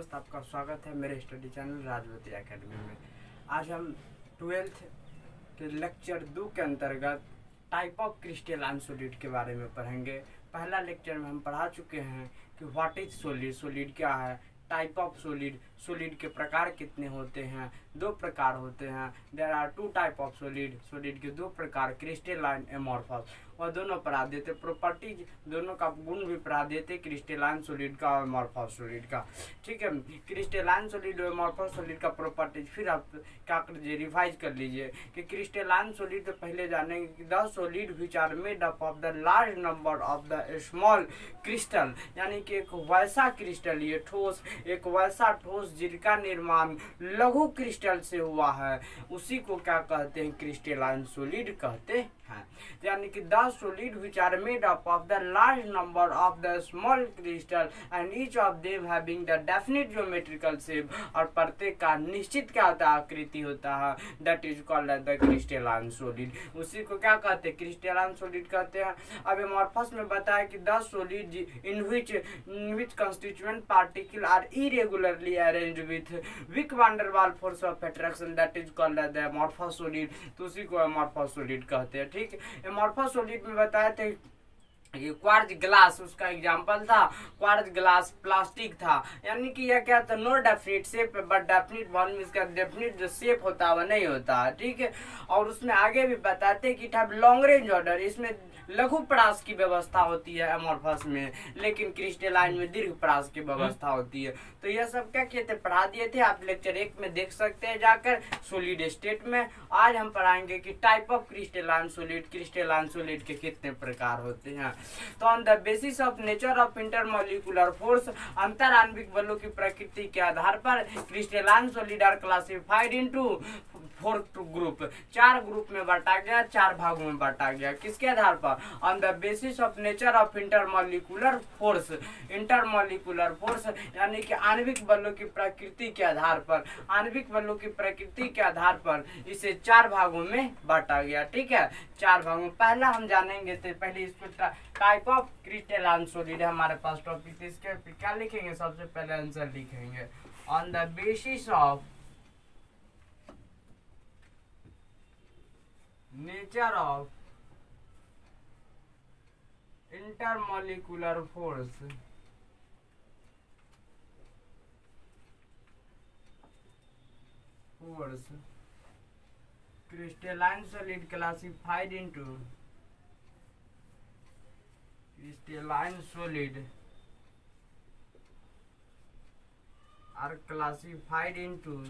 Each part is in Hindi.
दोस्त, आपका स्वागत है मेरे स्टडी चैनल राजवती एकेडमी में। आज हम 12th के लेक्चर 2 के अंतर्गत टाइप ऑफ क्रिस्टलाइन सॉलिड के बारे में पढ़ेंगे। पहला लेक्चर में हम पढ़ा चुके हैं कि व्हाट इज सॉलिड, सॉलिड क्या है, टाइप ऑफ सॉलिड, सॉलिड के प्रकार कितने होते हैं, 2 प्रकार होते हैं। There are 2 type of solid, solid के 2 प्रकार, क्रिस्टलाइन, एमॉर्फस, और दोनों पढ़ा देते। प्रॉपर्टीज दोनों का गुण भी पढ़ा देते, क्रिस्टलाइन सॉलिड का और एमॉर्फस सॉलिड का। ठीक है, क्रिस्टलाइन सॉलिड और एमॉर्फस सॉलिड का प्रॉपर्टीज फिर आप क्या कर लीजिए, रिवाइज कर लीजिए कि क्रिस्टलाइन सॉलिड तो पहले जानेंगे कि the solid which are made up of the large number of the small crystal, यानी कि एक वैसा क्रिस्टल, ये ठोस, एक वैसा ठोस जिनका निर्माण लघु क्रिस्टल से हुआ है, उसी को क्या कहते हैं, क्रिस्टलाइन सॉलिड कहते हैं। यानी कि the solid which are made up of the large number of the small crystal and each of them having the definite geometrical shape, और प्रत्येक का निश्चित क्या होता है, आकृति होता है, that is called the crystalline solid. उसी को क्या कहते हैं, क्रिस्टलाइन सॉलिड कहते हैं। अब एमॉर्फस में बताया कि the solid in which constituent particle are irregularly arranged with weak van der Waals force of attraction, that is called as the amorphous solid। तो उसी को amorphous solid कहते हैं। ठीक, amorphous solid में बताया थे ये क्वार्ट्ज ग्लास, उसका एग्जांपल था क्वार्ट्ज ग्लास, प्लास्टिक था, यानी कि यह क्या था, no definite shape but definite volume, इसका डेफिनिट जो शेप होता है वह नहीं होता है। ठीक है, और उसमें आगे भी बताते कि it have long range order, इसमें लघु परास की व्यवस्था होती है एमॉर्फस में, लेकिन क्रिस्टलाइन में दीर्घ परास की व्यवस्था होती है। तो यह सब क्या किए थे, पढ़ा दिए थे, आप लेक्चर 1 में देख सकते हैं जाकर, सॉलिड स्टेट में। आज हम पढ़ाएंगे कि type of crystalline solid, crystalline solid के कितने प्रकार होते हैं। तो on the basis of nature of intermolecular force, अंतर आणविक बलों की प्रकृति के आधार पर crystalline solid are classified into 4 group, 4 group में बांटा गया, 4 भागों में बांटा गया। किसके आधार पर, on the basis of nature of intermolecular force, intermolecular force यानी कि आणविक बलों की प्रकृति के आधार पर, आणविक बलों की प्रकृति के आधार पर इसे 4 भागों में बांटा गया। ठीक है, 4 भागों में पहला हम जानेंगे, तो पहले इसको टाइप ऑफ क्रिस्टलाइन सॉलिड है हमारे पास टॉपिक, इसके क्या लिखेंगे, सबसे पहले आंसर लिखेंगे on the basis of nature of intermolecular force, crystalline solid classified into, crystalline solid are classified into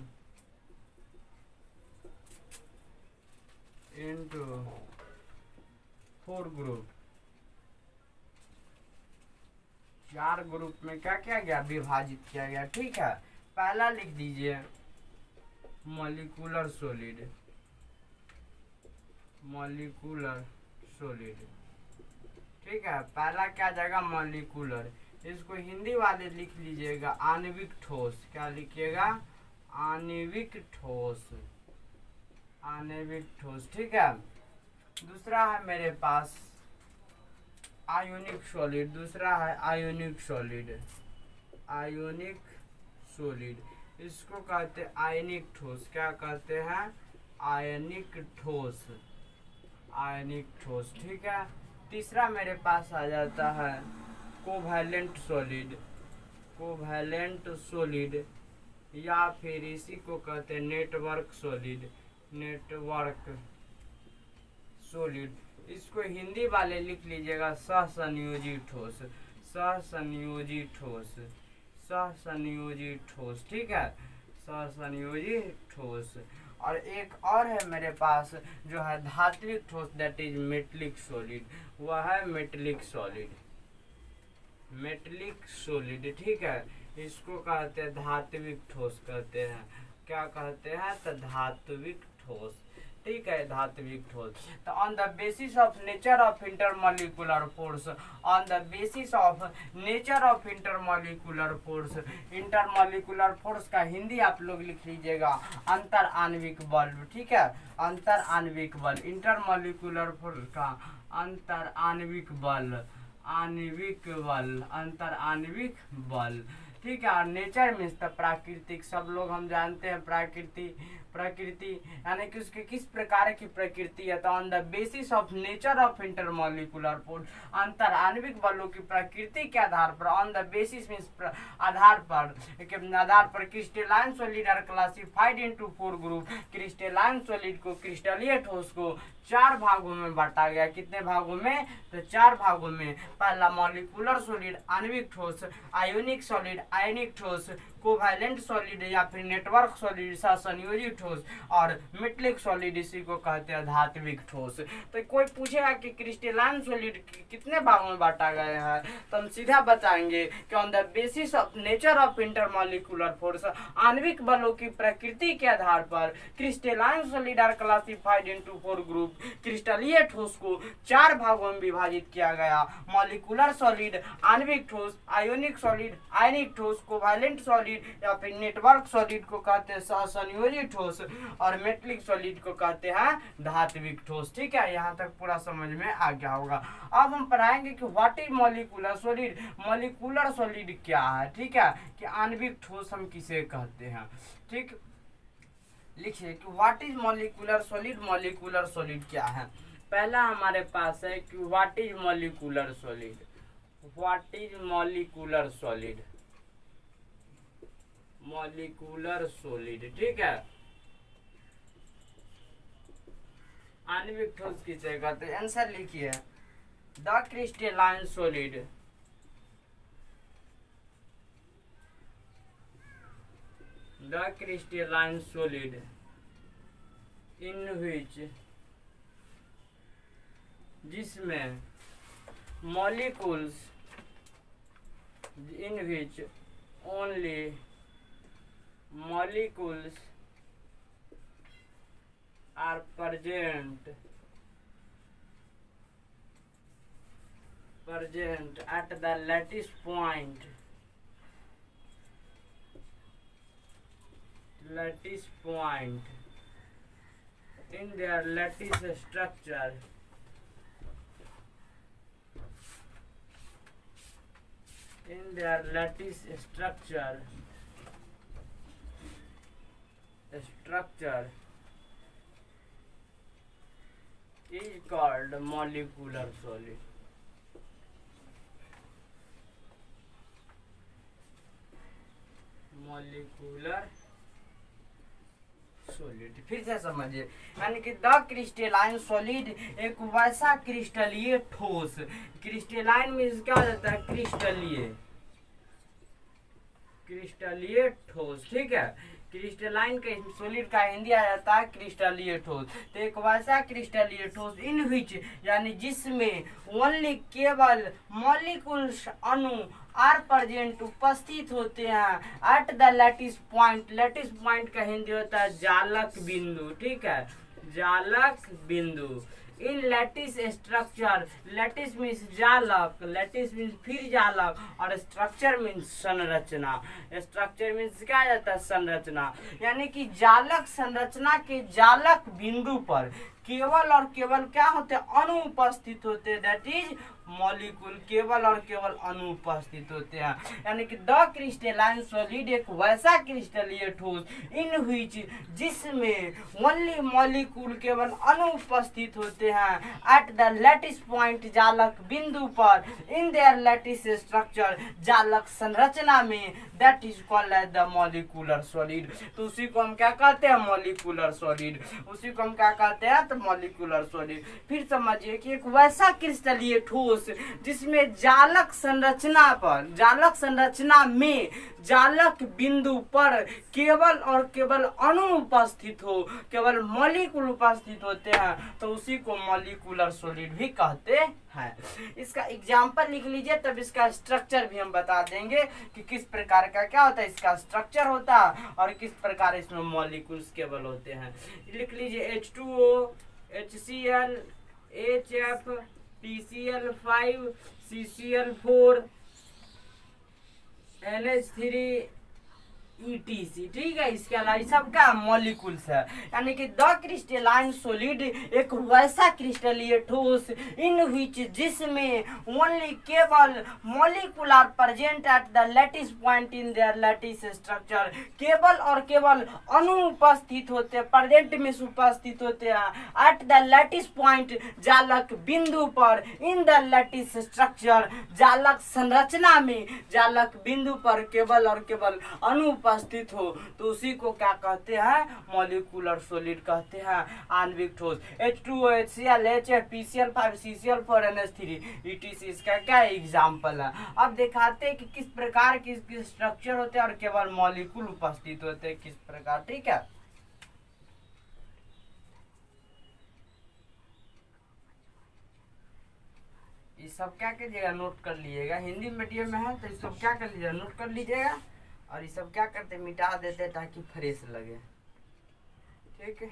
4 group, 4 group में क्या किया गया, विभाजित किया गया। ठीक है, पहला लिख दीजिए मॉलिक्यूलर सॉलिड, मॉलिक्यूलर सॉलिड। ठीक है, पहला क्या जाएगा, मॉलिक्यूलर, इसको हिंदी वाले लिख लीजिएगा आणविक ठोस। क्या लिखिएगा, आणविक ठोस, आणविक ठोस। ठीक है, दूसरा है मेरे पास आयोनिक सॉलिड, दूसरा है आयोनिक सॉलिड, आयोनिक सॉलिड, इसको कहते हैं आयनिक ठोस। क्या कहते हैं, आयनिक ठोस, आयनिक ठोस। ठीक है, तीसरा मेरे पास आ जाता है कोवैलेंट सॉलिड, कोवैलेंट सॉलिड, या फिर इसी को कहते हैं नेटवर्क सॉलिड, नेटवर्क सॉलिड। इसको हिंदी वाले लिख लीजिएगा सहसंयोजी ठोस, सहसंयोजी ठोस, सहसंयोजी ठोस। ठीक है, सहसंयोजी ठोस। और एक और है मेरे पास जो है धात्विक ठोस, दैट इज मेटलिक सॉलिड, वह है मेटलिक सॉलिड, मेटलिक सॉलिड। ठीक है, इसको कहते हैं धात्विक ठोस कहते हैं। क्या कहते हैं, तो धात्विक ठोस। ठीक है, धात्विक ठोस। तो on the basis of nature of intermolecular force, on the basis of nature of intermolecular force, intermolecular force का हिंदी आप लोग लिख लीजिएगा अंतर आणविक बल। ठीक है, अंतर आणविक बल, इंटरमॉलिक्यूलर फोर्स का अंतर आणविक बल, आणविक बल, अंतर आणविक बल। ठीक है। और नेचर मीन्स द प्राकृतिक, सब लोग हम जानते हैं प्रकृति यानी कि उसके किस प्रकार की प्रकृति है। तो on the basis of nature of intermolecular force, अंतर आणविक बलों की प्रकृति के आधार पर, ऑन द बेसिस मीन्स आधार पर crystalline solid are classified into 4 group. Crystalline solid को, क्रिस्टलीय ठोस को 4 भागों में बांटा गया। कितने भागों में? तो 4 भागों में। पहला मॉलिक्यूलर सॉलिड आण्विक ठोस, आयोनिक सॉलिड आयनिक ठोस, कोवैलेंट सॉलिड या फिर नेटवर्क सॉलिड सहसंयोजी ठोस, और मेटलिक सॉलिड इसी को कहते हैं धात्विक ठोस। तो कोई पूछेगा कि क्रिस्टलाइन सॉलिड कितने भागों में बांटा गया है, तो हम सीधा बताएंगे कि on the basis of nature of intermolecular force, आणविक बलों की प्रकृति के आधार पर crystalline solid are classified into 4 group. क्रिस्टलीय ठोस को 4 भागों में विभाजित किया गया। मॉलिक्यूलर सॉलिड आणविक ठोस, आयोनिक सॉलिड आयनिक ठोस, कोवैलेंट सॉलिड या फिर नेटवर्क सॉलिड को कहते हैं सहसंयोजी ठोस, और मेटलिक सॉलिड को कहते हैं धात्विक ठोस। ठीक है, यहाँ तक पूरा समझ में आ गया होगा। अब हम पढ़ाएंगे कि what is molecular solid. Molecular solid क्या है? ठीक है, कि आणविक ठोस हम किसे कहते हैं। ठीक, लिखिए कि what is molecular solid. Molecular solid क्या है? पहला हमारे पास है कि what is molecular solid. What is molecular solid? Molecular solid, ठीक है, आणविक ठोस किसे कहते हैं? आंसर लिखिए, the crystalline solid. The crystalline solid in which, जिसमें molecules, in which only molecules are present at the lattice point in their lattice structure, structure is called molecular solid. Molecular solid. फिर से समझिए, यानी कि द क्रिस्टलाइन सॉलिड एक वैसा क्रिस्टलीय ठोस। क्रिस्टलाइन मीन्स क्या हो जाता है? क्रिस्टलीय ठोस। ठीक है, क्रिस्टलाइन के सॉलिड का हिंदी आ जाता है क्रिस्टलीय ठोस। तो एक वैसा क्रिस्टलीय ठोस इन विच, यानी जिसमें ओनली केवल मॉलिक्यूल्स अणु आर प्रेजेंट उपस्थित होते हैं at the lattice point. Lattice point का हिंदी होता है जालक बिंदु। ठीक है, जालक बिंदु। इन लैटिस स्ट्रक्चर, लैटिस मीन्स जालक, लैटिस मीन्स फिर जालक, और स्ट्रक्चर मीन्स संरचना। स्ट्रक्चर मीन्स क्या जाता है? संरचना। यानी कि जालक संरचना के जालक बिंदु पर केवल और केवल क्या होते हैं? अणु उपस्थित होते हैं। दैट इज मॉलिक्यूल, केवल और केवल अणु उपस्थित होते हैं। यानी कि द क्रिस्टलाइन सॉलिड एक वैसा क्रिस्टलीय ठोस इन व्हिच, जिसमें ओनली मॉलिक्यूल केवल अणु उपस्थित होते हैं एट द लैटिस पॉइंट जालक बिंदु पर, इन देयर लैटिस स्ट्रक्चर जालक संरचना में। That is called as the molecular solid. तो उसी को हम क्या कहते हैं? Molecular solid. उसी को हम क्या कहते हैं? तो मॉलिक्यूलर सॉलिड। फिर समझिए कि एक वैसा क्रिस्टलीय ठोस जिसमें जालक संरचना में जालक बिंदु पर केवल और केवल अणु उपस्थित हो, केवल मॉलिक्यूल उपस्थित होते हैं, तो उसी को मॉलिक्यूलर सॉलिड भी कहते हैं। इसका एग्जाम्पल लिख लीजिए, तब इसका स्ट्रक्चर भी हम बता देंगे कि किस प्रकार का क्या होता है, इसका स्ट्रक्चर होता है और किस प्रकार इसमें मॉलिक्यूल्स केवल होते हैं। लिख लीजिए H2O, HCl, HF, PCl5, CCl4, NH3, ETC, ठीक है। इसके अलावा ये सब क्या मॉलिक्यूल्स है, यानी कि द क्रिस्टलाइन सॉलिड एक वैसा क्रिस्टलीय ठोस इन विच जिसमें ओनली केवल molecule are present at the lattice point in their lattice structure, केवल और केवल अणु उपस्थित होते हैं, प्रेजेंट में उपस्थित होते हैं एट द लैटिस पॉइंट जालक बिंदु पर, इन द लैटिस स्ट्रक्चर जालक संरचना में, जालक बिंदु पर केवल और केवल अणु उपस्थित हो तो उसी को क्या कहते हैं, मॉलिक्यूलर सॉलिड कहते हैं, आणविक ठोस। H2O, HCl, HF, PCl, 5 CCl, 4 NH3 ETC इसका क्या एग्जाम्पल है। अब दिखाते हैं कि किस प्रकार के स्ट्रक्चर होते हैं और केवल मॉलिक्यूल उपस्थित होते हैं किस प्रकार, ठीक है। ये सब क्या कीजिएगा, नोट कर लीजिएगा, हिंदी मीडियम में है तो ये सब क्या कर लीजिएगा, नोट कर लीजिएगा। और ये सब क्या करते, मिटा देते ताकि फ्रेश लगे, ठीक है।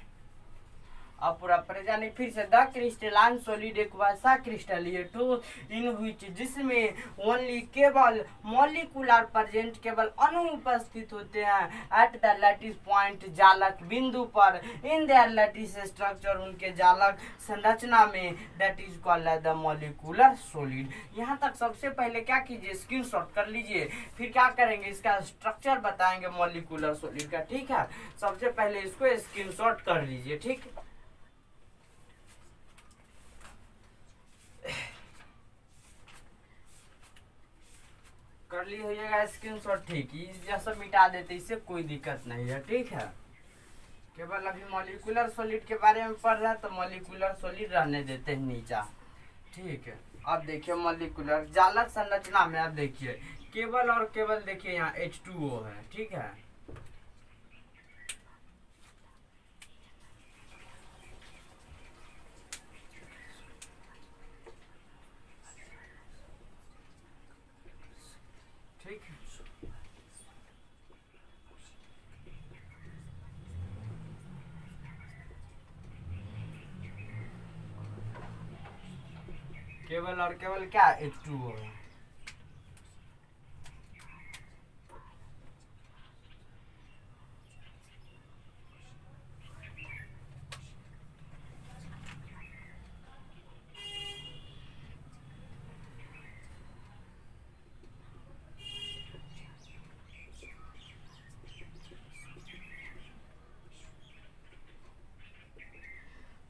अब पूरा परेशानी फिर से, द क्रिस्टलाइन सॉलिड एक वैसा क्रिस्टलीय ठोस इन विच जिसमें ओनली केवल मॉलिक्यूलर प्रेजेंट, केवल अणु उपस्थित होते हैं एट द लैटिस पॉइंट जालक बिंदु पर, इन देयर लैटिस स्ट्रक्चर उनके जालक संरचना में, that is called the molecular solid. यहाँ तक सबसे पहले क्या कीजिए, स्क्रीनशॉट कर लीजिए, फिर क्या करेंगे इसका स्ट्रक्चर बताएंगे मॉलिक्यूलर सॉलिड का, ठीक है। सबसे पहले इसको स्क्रीनशॉट कर लीजिए, ठीक। कर ली होइएगा स्क्रीनशॉट, ठीक है। यह सब मिटा देते, इससे कोई दिक्कत नहीं है, ठीक है। केवल अभी मॉलिक्यूलर सॉलिड के बारे में पढ़ रहा है तो मॉलिक्यूलर सॉलिड रहने देते हैं नीचा, ठीक है। अब देखिए मॉलिक्यूलर जालक संरचना में, अब देखिए केवल और केवल देखिए यहाँ H2O है, ठीक है। ठीक, केवल और केवल क्या H2O है।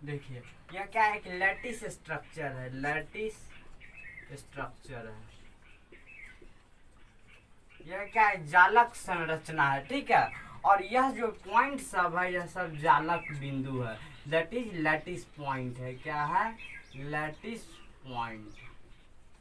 देखिए यह क्या है, एक लैटिस स्ट्रक्चर है, लैटिस स्ट्रक्चर है। यह क्या है, जालक संरचना है, ठीक है। और यह जो पॉइंट सब है यह सब जालक बिंदु है, दैट इज लैटिस पॉइंट है। क्या है, लैटिस पॉइंट,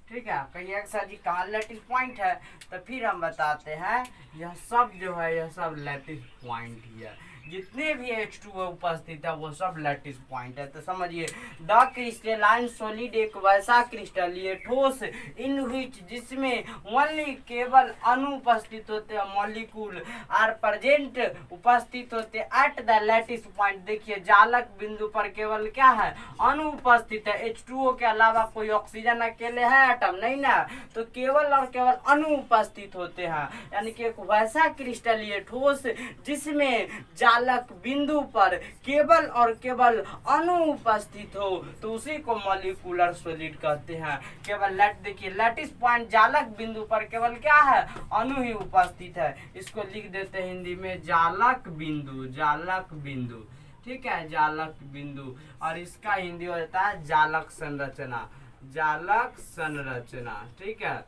ठीक है। कहिए सर जी कहाँ लैटिस पॉइंट है, तो फिर हम बताते हैं यह सब जो है यह सब लैटिस पॉइंट ही है। जितने भी H2O उपस्थित है वो सब लैटिस पॉइंट है। तो समझिए, द क्रिस्टलाइन सॉलिड एक वैसा क्रिस्टलीय ठोस इन विच जिसमें ओनली केवल अणु उपस्थित होते हैं, मॉलिक्यूल आर प्रेजेंट उपस्थित होते एट द लैटिस पॉइंट। देखिए जालक बिंदु पर केवल क्या है, अणु उपस्थित है। H2O के अलावा कोई ऑक्सीजन अकेले है एटम नहीं ना, तो केवल और केवल अणु उपस्थित होते हैं, यानी कि एक वैसा क्रिस्टलीय ठोस जिसमें जालक बिंदु पर केवल और केवल अणु उपस्थित हो तो उसी को मॉलिक्यूलर सॉलिड कहते हैं। केवल देखिए लैटिस पॉइंट जालक बिंदु पर केवल क्या है, अणु ही उपस्थित है। इसको लिख देते हैं हिंदी में जालक बिंदु, जालक बिंदु, ठीक है, जालक बिंदु। और इसका हिंदी हो जाता है जालक संरचना, जालक संरचना, ठीक है,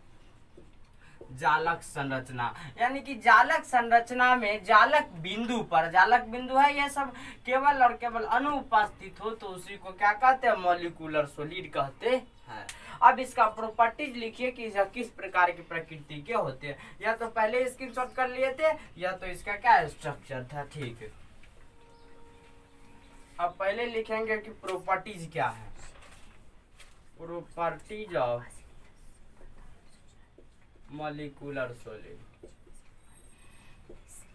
जालक संरचना। यानी कि जालक संरचना में जालक बिंदु पर, जालक बिंदु है यह सब, केवल और केवल अणु उपस्थित हो तो उसी को क्या कहते हैं, मॉलिक्यूलर सॉलिड कहते हैं। अब इसका प्रॉपर्टीज लिखिए कि यह किस प्रकार की प्रकृति के होते हैं। या तो पहले स्क्रीनशॉट कर लिए थे या तो इसका क्या स्ट्रक्चर था, ठीक है। अब पहले लिखेंगे कि प्रॉपर्टीज क्या है, properties of molecular solid,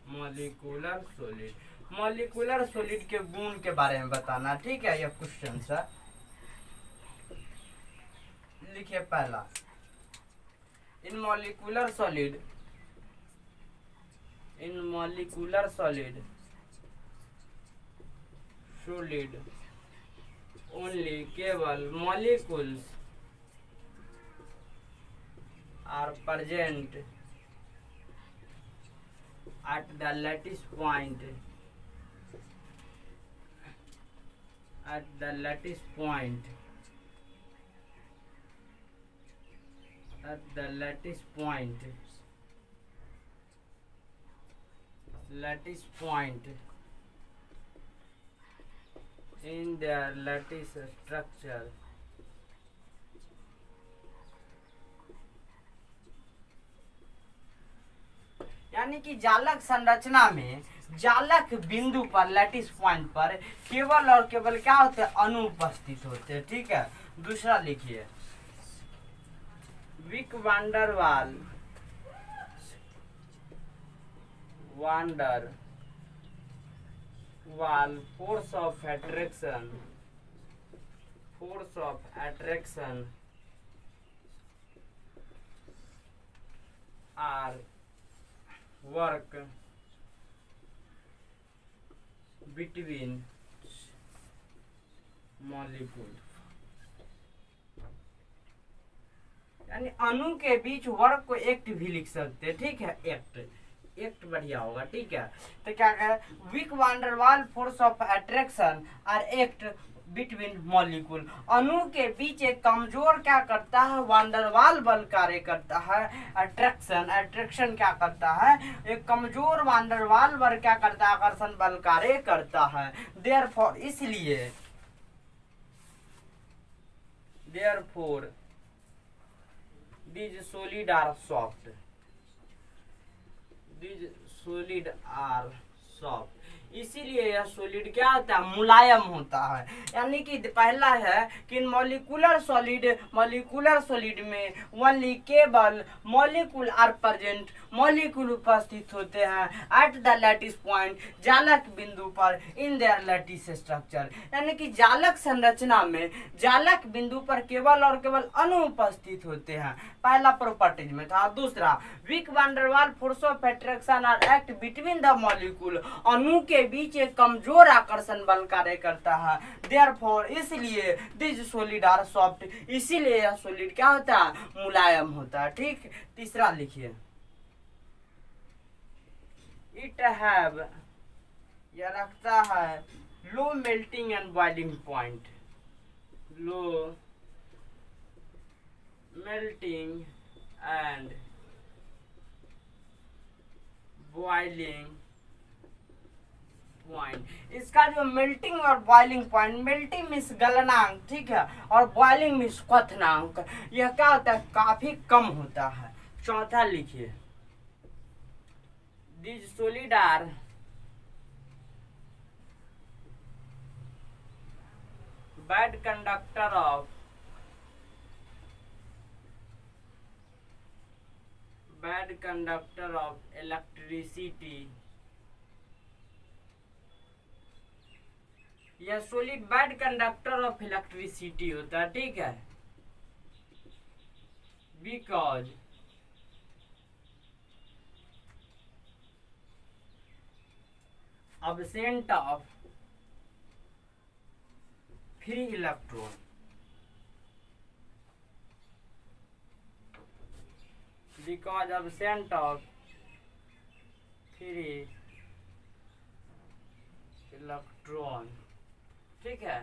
molecular solid, molecular solid के गुण के बारे में बताना, ठीक है। यह क्वेश्चन है, लिखिए पहला, in molecular solid in molecular solid only केवल molecules are present at the lattice point in their lattice structure यानी कि जालक संरचना में जालक बिंदु पर लैटिस पॉइंट पर केवल और केवल क्या होते हैं, अनुपस्थित होते हैं। ठीक है, दूसरा लिखिए, weak van der Waals force of attraction are work between molecule, यानी अणु के बीच वर्क को एक्ट भी लिख सकते हैं। ठीक है, एक्ट बढ़िया होगा। ठीक है, तो क्या कहे, weak van der Waals force of attraction और एक्ट बिटवीन मॉलिक्यूल, अणु के बीच एक कमजोर क्या करता है, वांडरवाल बल कार्य करता है। अट्रैक्शन क्या करता है, एक कमजोर वांडरवाल बल क्या करता है, आकर्षण बल कार्य करता है। देयरफॉर इसलिए these solid are soft, इसीलिए यह सॉलिड क्या होता है, मुलायम होता है। यानी कि पहला है कि मॉलिक्यूलर सॉलिड में ओनली केवल मॉलिक्यूल आर प्रेजेंट, मॉलिक्यूल उपस्थित होते हैं एट द लैटिस पॉइंट, जालक बिंदु पर, इन देयर लैटिस स्ट्रक्चर, यानी कि जालक संरचना में जालक बिंदु पर केवल और केवल अनुपस्थित होते हैं। पहला प्रॉपर्टीज में था। दूसरा, weak van der Waals force of attraction are act between the molecule, अणु के बीच एक कमजोर आकर्षण बल कार्य करता है। देयरफॉर इसलिए दिस सॉलिड आर सॉफ्ट, इसीलिए यह सॉलिड क्या होता है, मुलायम होता है। ठीक, तीसरा लिखिए, इट हैव, यह रखता है low melting and boiling point, low melting and boiling point. इसका जो मेल्टिंग और बॉइलिंग पॉइंट, मेल्टिंग मीन्स गलनांक, ठीक है, और बॉइलिंग मीन्स क्वथनांक, यह क्या होता है, काफी कम होता है। चौथा लिखिए, these solid are bad conductor of electricity, यह solid bad conductor of electricity होता है। ठीक है, because absent of free electron, because absent of free electron, ठीक है,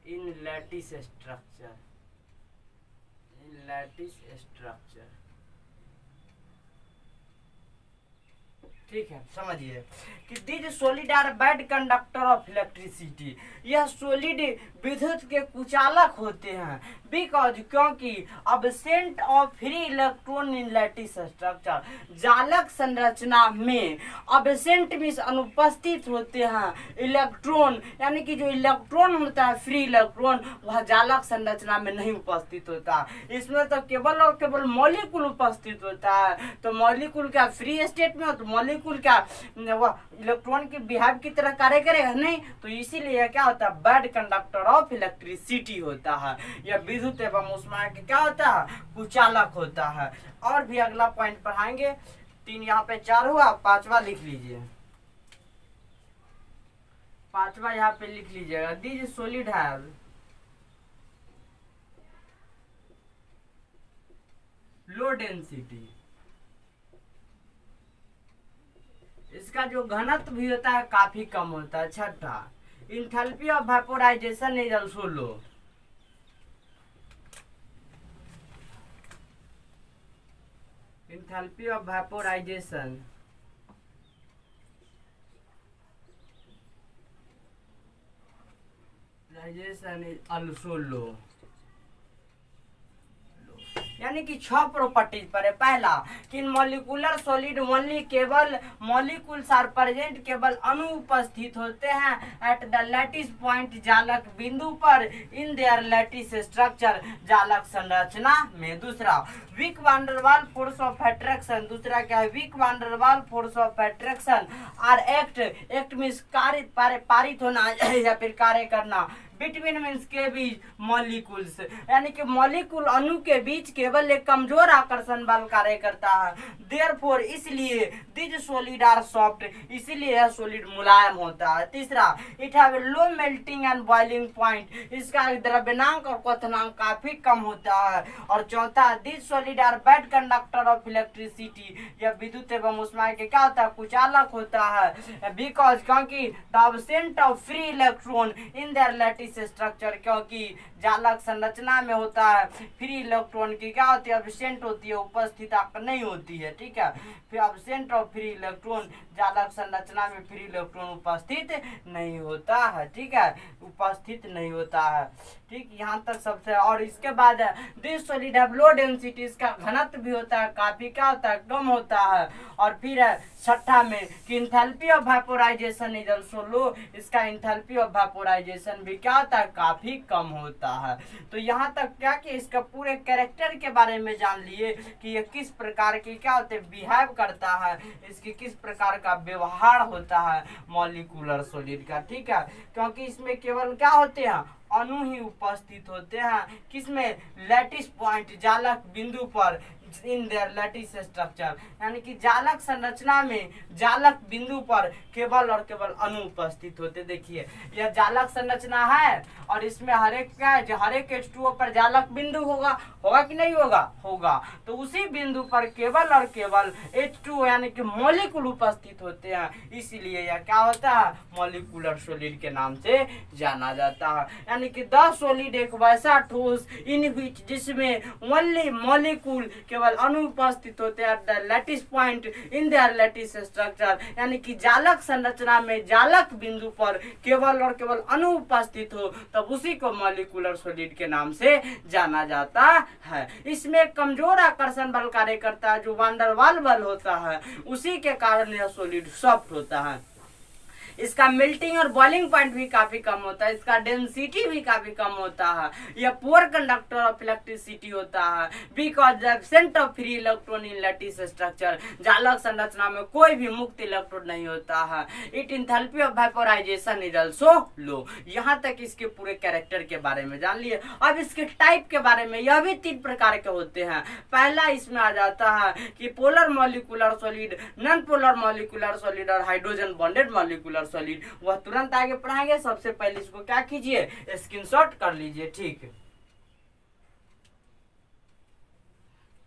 इन लैटिस स्ट्रक्चर, ठीक है, समझिए कि this solid are bad conductor of electricity, यह सॉलिड विद्युत के कुचालक होते हैं। बिकॉज, क्योंकि absent of free electron in lattice structure, जालक संरचना में अब्सेंट मीन्स अनुपस्थित होते हैं इलेक्ट्रॉन, यानी कि जो इलेक्ट्रॉन होता है फ्री इलेक्ट्रॉन, वह जालक संरचना में नहीं उपस्थित होता। इसमें तो केवल और केवल मॉलिक्यूल उपस्थित होता है। तो मॉलिक्यूल क्या फ्री स्टेट में हो, तो मॉलिक्यूल क्या वह इलेक्ट्रॉन के बिहेव की तरह कार्य करेगा नहीं। तो इसीलिए क्या होता है, बैड कंडक्टर ऑफ इलेक्ट्रिसिटी होता है। यह विद्युत एवं ऊष्मा के क्या होता है, कुचालक होता है। और भी अगला पॉइंट पढ़ाएंगे, 3 यहाँ पे 4 हुआ, पांचवा लिख लीजिए, पांचवा यहाँ पे लिख लीजिएगा। This solid have low density, इसका जो घनत्व भी होता है काफी कम होता है। छठा, enthalpy of vaporisation is also low, enthalpy of vaporization is also low। यानी कि 6 प्रॉपर्टीज पर है। पहला कि इन मॉलिक्यूलर सॉलिड ओनली केवल मॉलिक्यूल्स आर प्रेजेंट, केवल अणु उपस्थित होते हैं एट द लैटिस पॉइंट, जालक बिंदु पर, इन देयर लैटिस स्ट्रक्चर, जालक संरचना में। दूसरा, weak van der Waals force of attraction, दूसरा क्या है, weak van der Waals force of attraction are act means कार्य, पारित होना या फिर कार्य करना, बिटवीन मीन्स के बीच, मॉलिक्यूल्स यानी कि मॉलिक्यूल अणु के बीच केवल एक कमजोर आकर्षण बल कार्य करता है। देयरफॉर इसलिए दिस सॉलिड आर सॉफ्ट, इसीलिए यह सॉलिड मुलायम होता है। तीसरा, it have low melting and boiling point, इसका द्रव्यनांक और क्वथनांक काफी कम होता है। और चौथा, this solid are bad conductor of electricity, यह विद्युत एवं ऊष्मा के क्या होता है, कुचालक होता है। बिकॉज क्योंकि the absent of free electron in their lattice structure, क्योंकि जालक संरचना में होता है फ्री इलेक्ट्रॉन की क्या होती है, एब्सेंट होती है, उपस्थित नहीं होती है। ठीक है, फिर एब्सेंट ऑफ फ्री इलेक्ट्रॉन, जालक संरचना में फ्री इलेक्ट्रॉन उपस्थित नहीं होता है। ठीक है, उपस्थित नहीं होता है। ठीक, यहाँ तक सबसे। और इसके बाद this solid have low density, इसका घनत्व भी होता है काफी क्या होता है, कम होता है। और फिर छठा में कि enthalpy of vaporisation is also low, इसका इंथैल्पी ऑफ वेपोराइजेशन भी क्या होता है, काफी कम होता है। तो यहाँ तक क्या कि इसका पूरे कैरेक्टर के बारे में जान लिए कि ये किस प्रकार की क्या होते हैं, बिहेव करता है, इसकी किस प्रकार का व्यवहार होता है मॉलिक्यूलर सॉलिड का। ठीक है, क्योंकि इसमें केवल क्या होते हैं, अणु ही उपस्थित होते हैं, किसमें, लैटिस पॉइंट, जालक बिंदु पर, इन देयर लैटिस स्ट्रक्चर, यानी कि जालक संरचना में, जालक बिंदु पर केवल और केवल अणु उपस्थित होते। देखिए यह जालक संरचना है और इसमें हर एक क्या है, हर एक H2O पर जालक बिंदु होगा, होगा कि नहीं होगा, होगा। तो उसी बिंदु पर केवल और केवल H2O यानी कि मॉलिक्यूल उपस्थित होते हैं, इसीलिए यह क्या होता है, मॉलिक्यूलर सॉलिड के नाम से जाना जाता है। यानी कि द सॉलिड एक वैसा ठोस इन विच, जिसमें ओनली मॉलिक्यूल केवल अनुपस्थित होते हैं at the lattice point in their lattice structure, यानी कि जालक संरचना में, जालक बिंदु पर केवल और केवल अनुपस्थित हो, तब उसी को मॉलिक्यूलर सॉलिड के नाम से जाना जाता है। इसमें कमजोर आकर्षण बल कार्य करता है, जो वान डेर वाल्स बल होता है, उसी के कारण यह सॉलिड सॉफ्ट होता है। इसका मेल्टिंग और बॉइलिंग पॉइंट भी काफी कम होता है, इसका डेंसिटी भी काफी कम होता है, यह पुअर कंडक्टर ऑफ इलेक्ट्रिसिटी होता है। Because absent of free electron in lattice structure, जालक संरचना में कोई भी मुक्त इलेक्ट्रॉन नहीं होता है। It enthalpy of vaporisation is also low. यहाँ तक इसके पूरे कैरेक्टर के बारे में जान लिए। अब इसके टाइप के बारे में, यह भी 3 प्रकार के होते हैं। पहला इसमें आ जाता है कि polar molecular solid, non polar molecular solid और हाइड्रोजन बॉन्डेड मॉलिक्यूलर सॉलिड, वह तुरंत आगे पढ़ाएंगे। सबसे पहले इसको क्या कीजिए, स्क्रीनशॉट कर लीजिए। ठीक,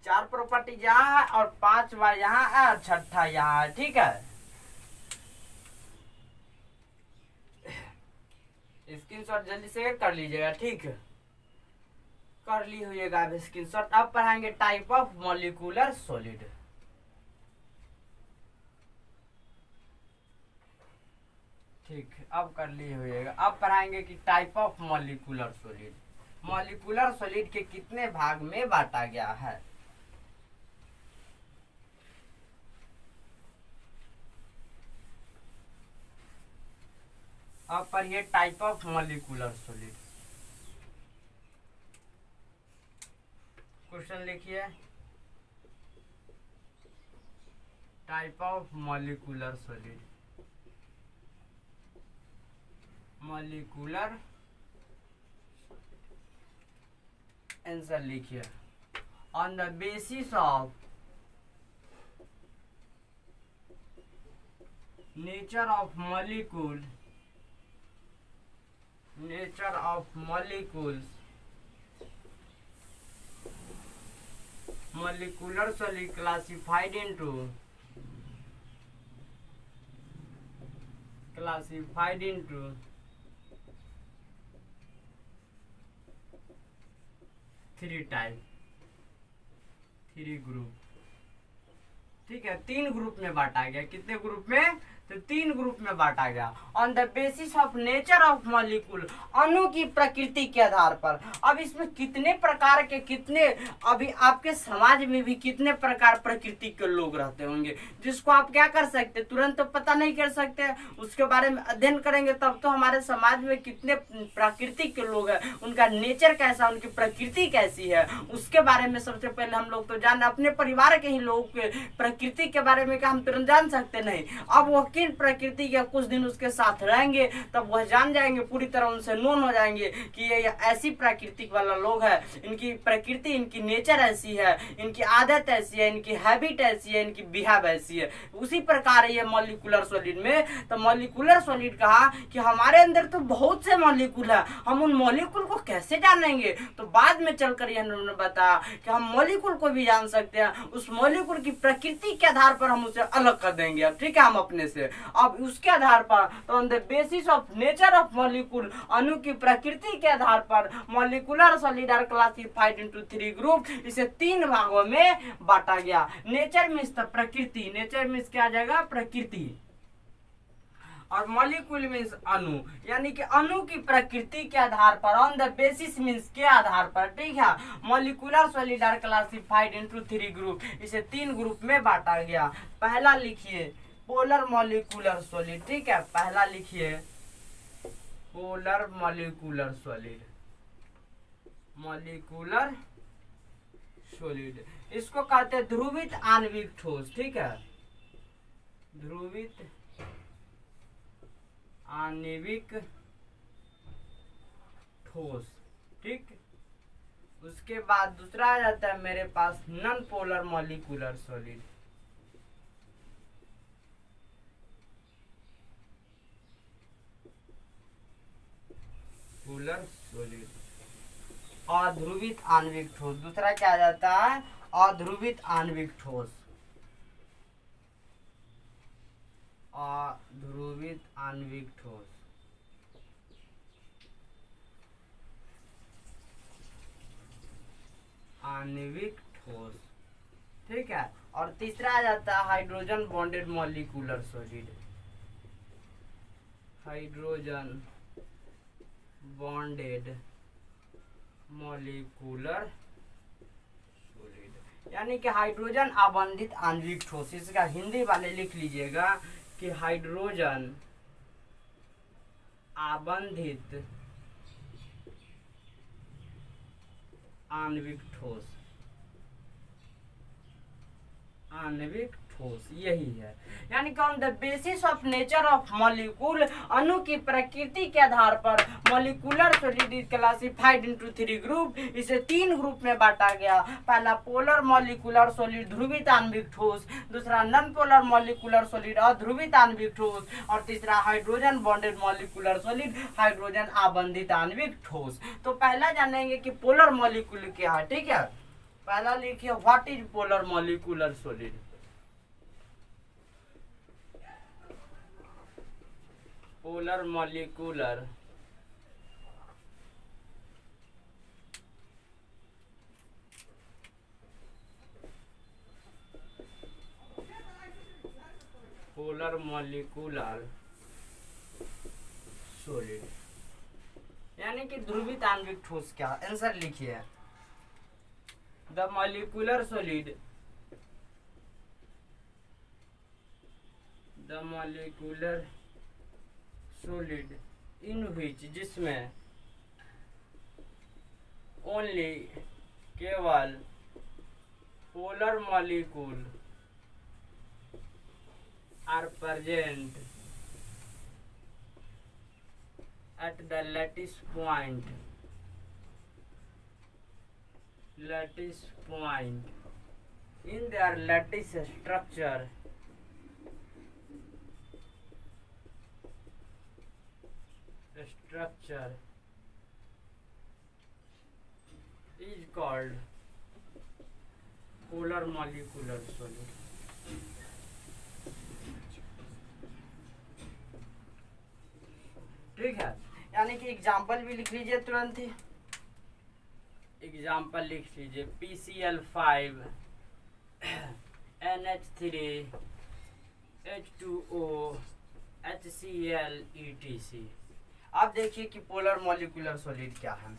4 प्रॉपर्टी यहाँ है और 5वां यहाँ है और 6ठा यहाँ है। ठीक है, स्क्रीनशॉट जल्दी से कर लीजिएगा। ठीक है, कर ली होइएगा अब स्क्रीनशॉट। अब पढ़ाएंगे टाइप ऑफ मॉलिक्यूलर सॉलिड। ठीक, अब कर लिए होइएगा। अब पढ़ाएंगे कि type of molecular solid, molecular solid के कितने भाग में बांटा गया है। अब पढ़िए type of molecular solid. Question लिखिए, type of molecular solid, molecular answer लिखिए। On the basis of nature of molecule, nature of molecules, molecular solid classified into three type, three group. ठीक है, तीन ग्रुप में बांटा गया। कितने ग्रुप में? तो तीन ग्रुप में बांटा गया। On the basis of nature of molecule, अणु की प्रकृति के आधार पर। अब इसमें कितने प्रकार के, कितने अभी आपके समाज में भी कितने प्रकार प्रकृति के लोग रहते होंगे, जिसको आप क्या कर सकते, तुरंत तो पता नहीं कर सकते, उसके बारे में अध्ययन करेंगे तब तो हमारे समाज में कितने प्राकृतिक के लोग हैं, उनका नेचर कैसा, उनकी प्रकृति कैसी है, उसके बारे में सबसे पहले हम लोग तो जान, अपने परिवार के ही लोगों के प्रकृति के बारे में क्या हम तुरंत जान सकते नहीं। अब वह किन प्रकृति के कुछ दिन उसके साथ रहेंगे तब वह जान जाएंगे, पूरी तरह उनसे नोन हो जाएंगे कि ये ऐसी प्राकृतिक वाला लोग है, इनकी प्रकृति, इनकी नेचर ऐसी है, इनकी आदत ऐसी है, इनकी हैबिट ऐसी है, इनकी बिहेव ऐसी है। उसी प्रकार ये मॉलिक्यूलर सॉलिड में, तो मॉलिक्यूलर सॉलिड कहा कि हमारे अंदर तो बहुत से मॉलिक्यूल है, हम उन मॉलिक्यूल को कैसे जानेंगे? तो बाद में चलकर यह उन्होंने बताया कि हम मॉलिक्यूल को भी जान सकते हैं, उस मॉलिक्यूल की प्रकृति के आधार पर हम उसे अलग कर देंगे। अब ठीक है, हम अपने से अब उसके आधार पर, तो on the basis of nature of molecule, अणु की प्रकृति के आधार पर molecular solid are classified into three group. इसे तीन भागों में बांटा गया। नेचर मीन्स प्रकृति, नेचर मीन्स क्या आ जाएगा? प्रकृति, और मॉलिक्यूल मीन्स अणु, यानी कि अणु की प्रकृति के आधार पर, ऑन द बेसिस मीन्स के आधार पर। ठीक है, molecular solid are classified into three group. इसे तीन ग्रुप में बांटा गया। पहला लिखिए पोलर मॉलिक्यूलर सॉलिड। ठीक है, पहला लिखिए polar molecular solid, molecular solid. इसको कहते हैं ध्रुवित आणविक ठोस। ठीक है, ध्रुवित आणविक ठोस। ठीक, उसके बाद दूसरा आ जाता है मेरे पास non polar molecular solid, polar solid. अध्रुवित आणविक ठोस, दूसरा क्या आ जाता है? अध्रुवित आणविक ठोस, अध्रुवित आणविक ठोस। आणविक ठोस। ठीक है, और तीसरा आ जाता है hydrogen bonded molecular solid, hydrogen bonded molecular solid, यानी कि हाइड्रोजन आबंधित आणविक ठोस। इसका हिंदी वाले लिख लीजिएगा कि हाइड्रोजन आबंधित आणविक ठोस, आणविक ठोस यही है। यानी कि on the basis of nature of molecule, अणु की प्रकृति के आधार पर molecular solid is classified into three group. इसे तीन ग्रुप में बांटा गया। पहला पोलर मॉलिक्यूलर सॉलिड ध्रुवित आणविक ठोस, दूसरा नॉन पोलर मॉलिक्यूलर सॉलिड अध्रुवित आणविक ठोस, और तीसरा hydrogen bonded molecular solid hydrogen आबंधित आणविक ठोस। तो पहला जानेंगे कि पोलर मॉलिक्यूल क्या है। ठीक है, पहला लिखिए what is polar molecular solid. Polar molecular polar molecular solid, यानी कि ध्रुवित आणविक ठोस क्या? आंसर लिखिए the molecular solid, the molecular solid in which, जिसमें ओनली केवल polar molecule are present at the lattice point, lattice point in their lattice structure structure is called polar molecular solid। ठीक है, यानी कि एग्जाम्पल भी लिख लीजिए तुरंत ही। एग्जाम्पल लिख लीजिए PCl5 NH3 H2O HCl ETC। अब देखिए कि पोलर मॉलिक्यूलर सॉलिड क्या है।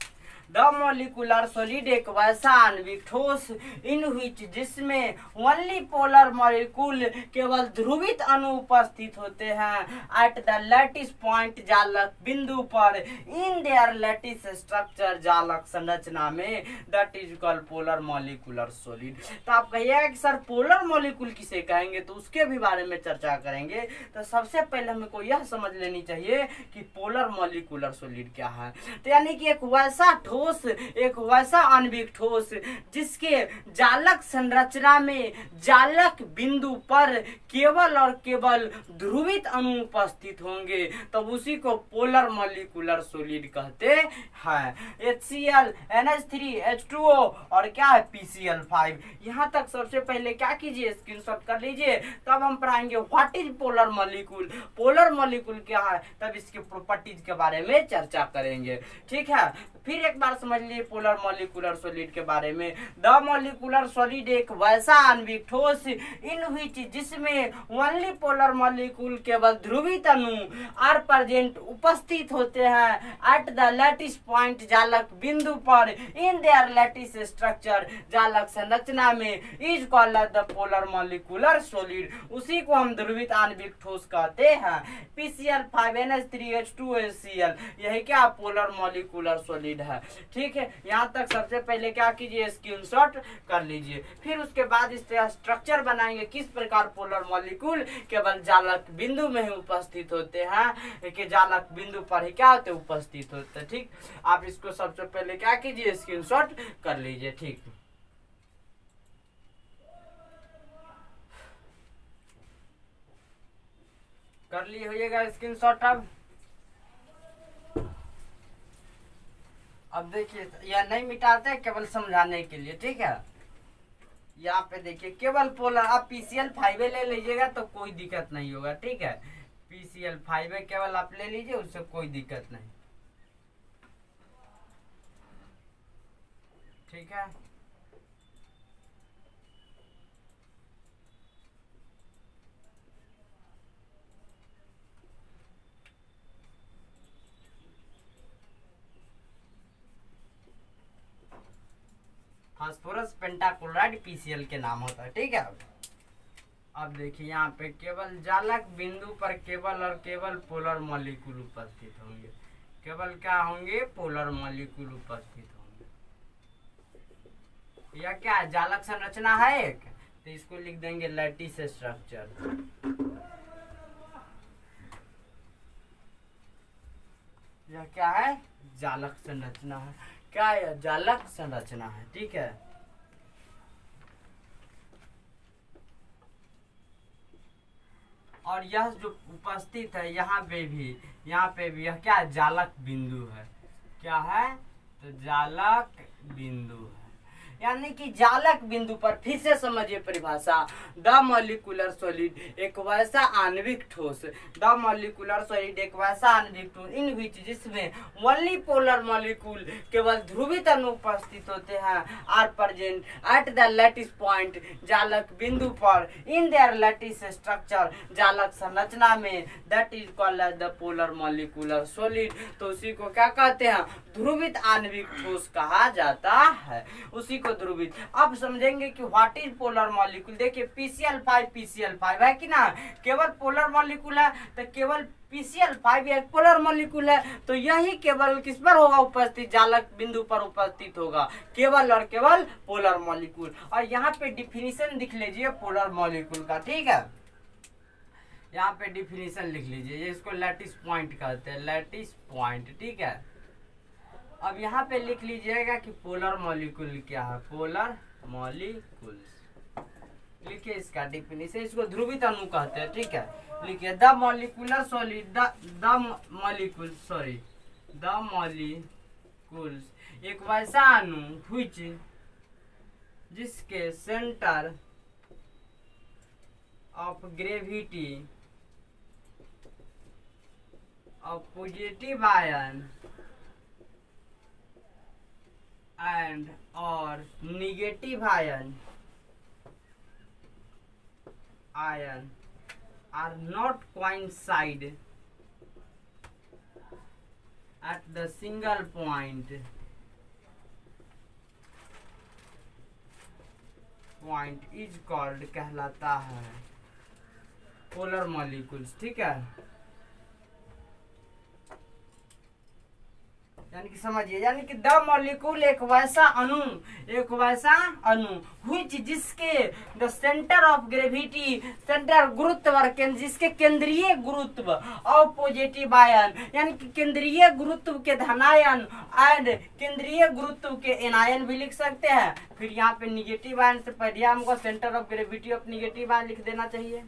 द मॉलिक्यूलर सॉलिड एक वैसा आणविक ठोस इन व्हिच जिसमें ओनली पोलर मॉलिक्यूल केवल ध्रुवित अणु उपस्थित होते हैं एट द लैटिस पॉइंट जालक बिंदु पर इन देयर लैटिस स्ट्रक्चर जालक संरचना में, that is called polar molecular solid. तो आप कहिएगा कि सर पोलर मॉलिक्यूल किसे कहेंगे, तो उसके भी बारे में चर्चा करेंगे। तो सबसे पहले हमको यह समझ लेनी चाहिए कि पोलर मॉलिक्यूलर सॉलिड क्या है। तो यानी कि एक वैसा ठोस, एक वैसा आणविक ठोस जिसके जालक संरचना में जालक बिंदु पर केवल और केवल ध्रुवित अणु उपस्थित होंगे, तब उसी को पोलर मॉलिक्यूलर सॉलिड कहते हैं। HCl NH3 H2O और क्या है PCl5। यहाँ तक सबसे पहले क्या कीजिए, स्क्रीनशॉट कर लीजिए, तब हम पढ़ाएंगे what is polar molecule. Polar molecule क्या है, तब इसके प्रॉपर्टीज के बारे में चर्चा करेंगे। ठीक है, फिर एक बार समझ लिए पोलर मॉलिक्यूलर सॉलिड के बारे में। द मॉलिक्यूलर सॉलिड एक वैसा आणविक ठोस इन व्हिच जिसमें ओनली पोलर मॉलिक्यूल केवल ध्रुवित अणु आर प्रेजेंट उपस्थित होते हैं एट द लैटिस पॉइंट जालक बिंदु पर इन देयर लैटिस स्ट्रक्चर जालक संरचना में, is called the polar molecular solid. उसी को हम ध्रुवित आणविक ठोस कहते हैं। PCl5 NH3 H2O HCl, यही क्या पोलर मॉलिक्यूलर सॉलिड है। ठीक है, यहाँ तक सबसे पहले क्या कीजिए, स्क्रीनशॉट कर लीजिए। फिर उसके बाद इस तरह स्ट्रक्चर बनाएंगे, किस प्रकार पोलर मॉलिक्यूल केवल जालक बिंदु में ही उपस्थित होते हैं, कि जालक बिंदु पर ही क्या होते उपस्थित होते हैं। ठीक, आप इसको सबसे पहले क्या कीजिए, स्क्रीनशॉट कर लीजिए। ठीक, कर लिए होइएगा स्क्रीनशॉट। अब देखिए, यह नहीं मिटाते, केवल समझाने के लिए। ठीक है, यहाँ पे देखिए केवल पोलर, आप PCl5 ले लीजिएगा तो कोई दिक्कत नहीं होगा। ठीक है, PCl5 केवल आप ले लीजिए, उससे कोई दिक्कत नहीं। ठीक है, फास्फोरस पेंटाक्लोराइड PCl के नाम होता है। ठीक है, अब देखिए यहाँ पे केवल जालक बिंदु पर केवल और केवल पोलर मॉलिक्यूल उपस्थित होंगे। केवल क्या होंगे, पोलर मॉलिक्यूल उपस्थित होंगे। यह क्या है, जालक संरचना है एक, तो इसको लिख देंगे लैटिस स्ट्रक्चर। यह क्या है, जालक संरचना है। क्या है, जालक संरचना है। ठीक है, और यह जो उपस्थित है यहाँ पे भी यह क्या है, जालक बिंदु है। क्या है, तो जालक बिंदु है। यानी कि जालक बिंदु पर, फिर से समझिए परिभाषा, द मॉलिक्यूलर सॉलिड एक वैसा आणविक ठोस, द मॉलिक्यूलर सॉलिड एक वैसा आणविक ठोस इन व्हिच जिसमें ओनली पोलर मॉलिक्यूल केवल ध्रुवित अणु उपस्थित होते हैं are present at the lattice point जालक बिंदु पर इन देयर लैटिस स्ट्रक्चर जालक संरचना में, that is called the polar molecular solid. तो उसी को क्या कहते हैं, ध्रुवित आणविक ठोस कहा जाता है। उसी ध्रुवित। अब समझेंगे कि व्हाट इज पोलर मॉलिक्यूल। देखिए PCl5 है कि ना, केवल पोलर मॉलिक्यूल है, तो केवल PCl5 एक पोलर मॉलिक्यूल है, तो यही केवल किस पर होगा उपस्थित, जालक बिंदु पर उपस्थित होगा, केवल और केवल पोलर मॉलिक्यूल। और यहाँ पे डिफिनीशन लिख लीजिए पोलर मॉलिक्यूल का। ठीक है, यहाँ पे डिफिनीशन लिख लीजिए, इसको लैटिस पॉइंट कहते हैं, लैटिस पॉइंट। ठीक है, अब यहाँ पे लिख लीजिएगा कि पोलर मॉलिक्यूल क्या है, पोलर मॉलिक्यूल्स। लिखिए इसका डिफिनीशन, इसको ध्रुवित अणु कहते हैं। ठीक है, लिखिए the molecular solid, the molecule sorry the molecules एक वैसा अणु which जिसके centre of gravity of positive ion and और negative ion are not coincide at the single point is called कहलाता है पोलर मॉलिक्यूल्स। ठीक है, यानी कि समझिए, यानी कि द मॉलिक्यूल एक वैसा अणु which जिसके the centre of gravity centre गुरुत्व जिसके केंद्रीय गुरुत्व और पॉजिटिव आयन यानी कि केंद्रीय गुरुत्व के धनायन एंड केंद्रीय गुरुत्व के एनायन भी लिख सकते हैं। फिर यहाँ पे निगेटिव आयन से पहले हमको centre of gravity of negative ion लिख देना चाहिए।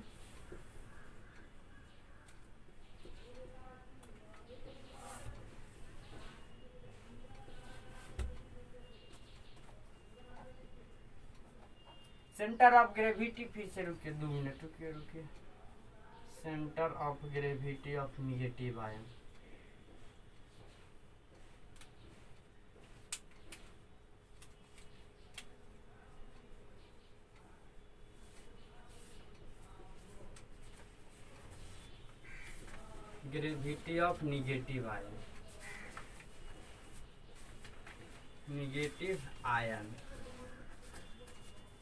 सेंटर ऑफ ग्रेविटी, फिर से रुकिए 2 मिनट, रुकिए centre of gravity of negative ion gravity of negative ion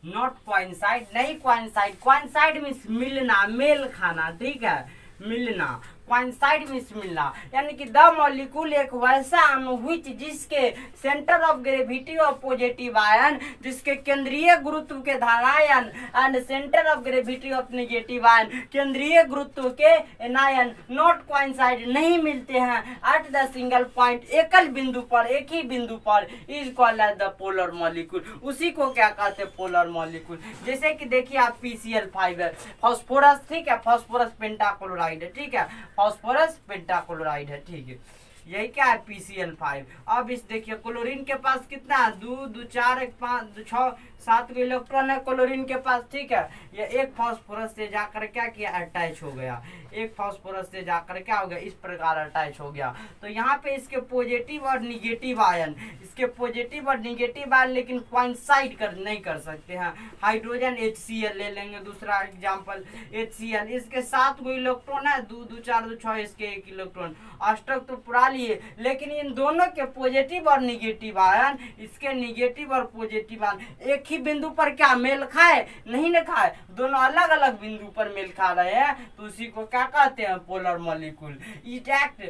not coincide, नहीं क्वाइंसाइड, क्वाइंसाइड मीन्स मिलना, मेल खाना। ठीक है, मिलना, क्वाइंसाइड मीन्स मिलना, यानी कि द मॉलिक्यूल एक वैसा अणु which जिसके centre of gravity of positive ion जिसके केंद्रीय गुरुत्व के धनायन and centre of gravity of negative ion केंद्रीय गुरुत्व के एनायन नॉट क्वाइंसाइड नहीं मिलते हैं एट द सिंगल पॉइंट एकल बिंदु पर, एक ही बिंदु पर is called as the polar molecule. उसी को क्या कहते हैं, पोलर मॉलिक्यूल। जैसे कि देखिए आप PCl5 है, फास्फोरस, ठीक है, फास्फोरस पेंटाक्लोराइड है, ठीक है, फास्फोरस पेंटाक्लोराइड है। ठीक है, यही क्या है PCl5। अब इस देखिए क्लोरीन के पास कितना है, 2 2 4 1 5 2 6 7 के इलेक्ट्रॉन है क्लोरीन के पास। ठीक है, ये एक फास्फोरस से जाकर क्या किया, अटैच हो गया, एक फास्फोरस से जाकर क्या हो गया, इस प्रकार अटैच हो गया। तो यहाँ पे इसके पॉजिटिव और निगेटिव आयन, इसके पॉजिटिव और निगेटिव आयन लेकिन क्वाइंसाइड नहीं कर सकते हैं। हाइड्रोजन HCl ले लेंगे, दूसरा एग्जाम्पल HCl, इसके 7 गो इलेक्ट्रॉन है, 2 2 4 2 6, इसके 1 इलेक्ट्रॉन। अष्टक तो पूरा लिए, लेकिन इन दोनों के पॉजिटिव और निगेटिव आयन, इसके निगेटिव और पॉजिटिव आयन एक ही बिंदु पर क्या मेल खाए, नहीं न खाए, दोनों अलग अलग बिंदु पर मेल खा रहे हैं, तो उसी को क्या कहते हैं, पोलर मॉलिक्यूल। इट एक्ट,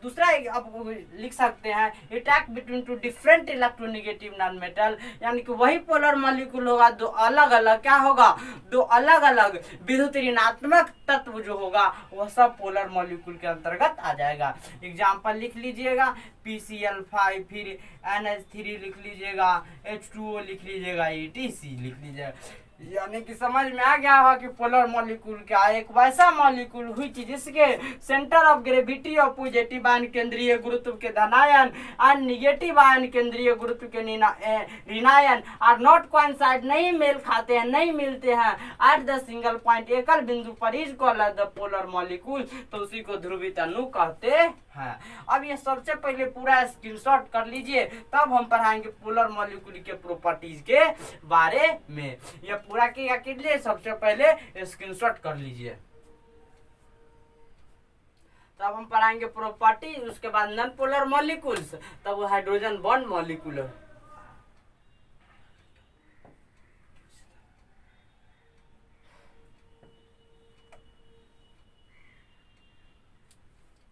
दूसरा अब लिख सकते हैं, it act between 2 different electronegative non metal, यानी कि वही पोलर मॉलिक्यूल होगा, दो अलग अलग क्या होगा, दो अलग अलग विद्युत ऋणात्मक तत्व जो होगा वह सब पोलर मॉलिक्यूल के अंतर्गत आ जाएगा। एग्जाम्पल लिख लीजिएगा, PCl5, फिर NH3 लिख लीजिएगा, H2O लिख लीजिएगा, ETC लिख लीजिएगा। यानी कि समझ में आ गया होगा कि पोलर मॉलिक्यूल क्या है, एक वैसा मॉलिक्यूल हुई जिसके centre of gravity of positive ion केंद्रीय गुरुत्व के धनायन एंड निगेटिव आयन केंद्रीय गुरुत्व के ऋणायन आर नॉट कोइंसाइड, नहीं मेल खाते हैं, नहीं मिलते हैं एट द सिंगल पॉइंट, एकल बिंदु पर, is called the polar molecule, तो उसी को ध्रुवित अणु कहते हैं। अब ये सबसे पहले पूरा स्क्रीनशॉट कर लीजिए, तब हम पढ़ाएंगे पोलर मॉलिक्यूल के प्रॉपर्टीज के बारे में। ये पूरा क्या कीजिए, सबसे पहले स्क्रीनशॉट कर लीजिए, तब हम पढ़ाएंगे प्रॉपर्टी, उसके बाद नॉन पोलर मॉलिक्यूल्स, तब वो हाइड्रोजन बॉन्ड मॉलिक्यूल।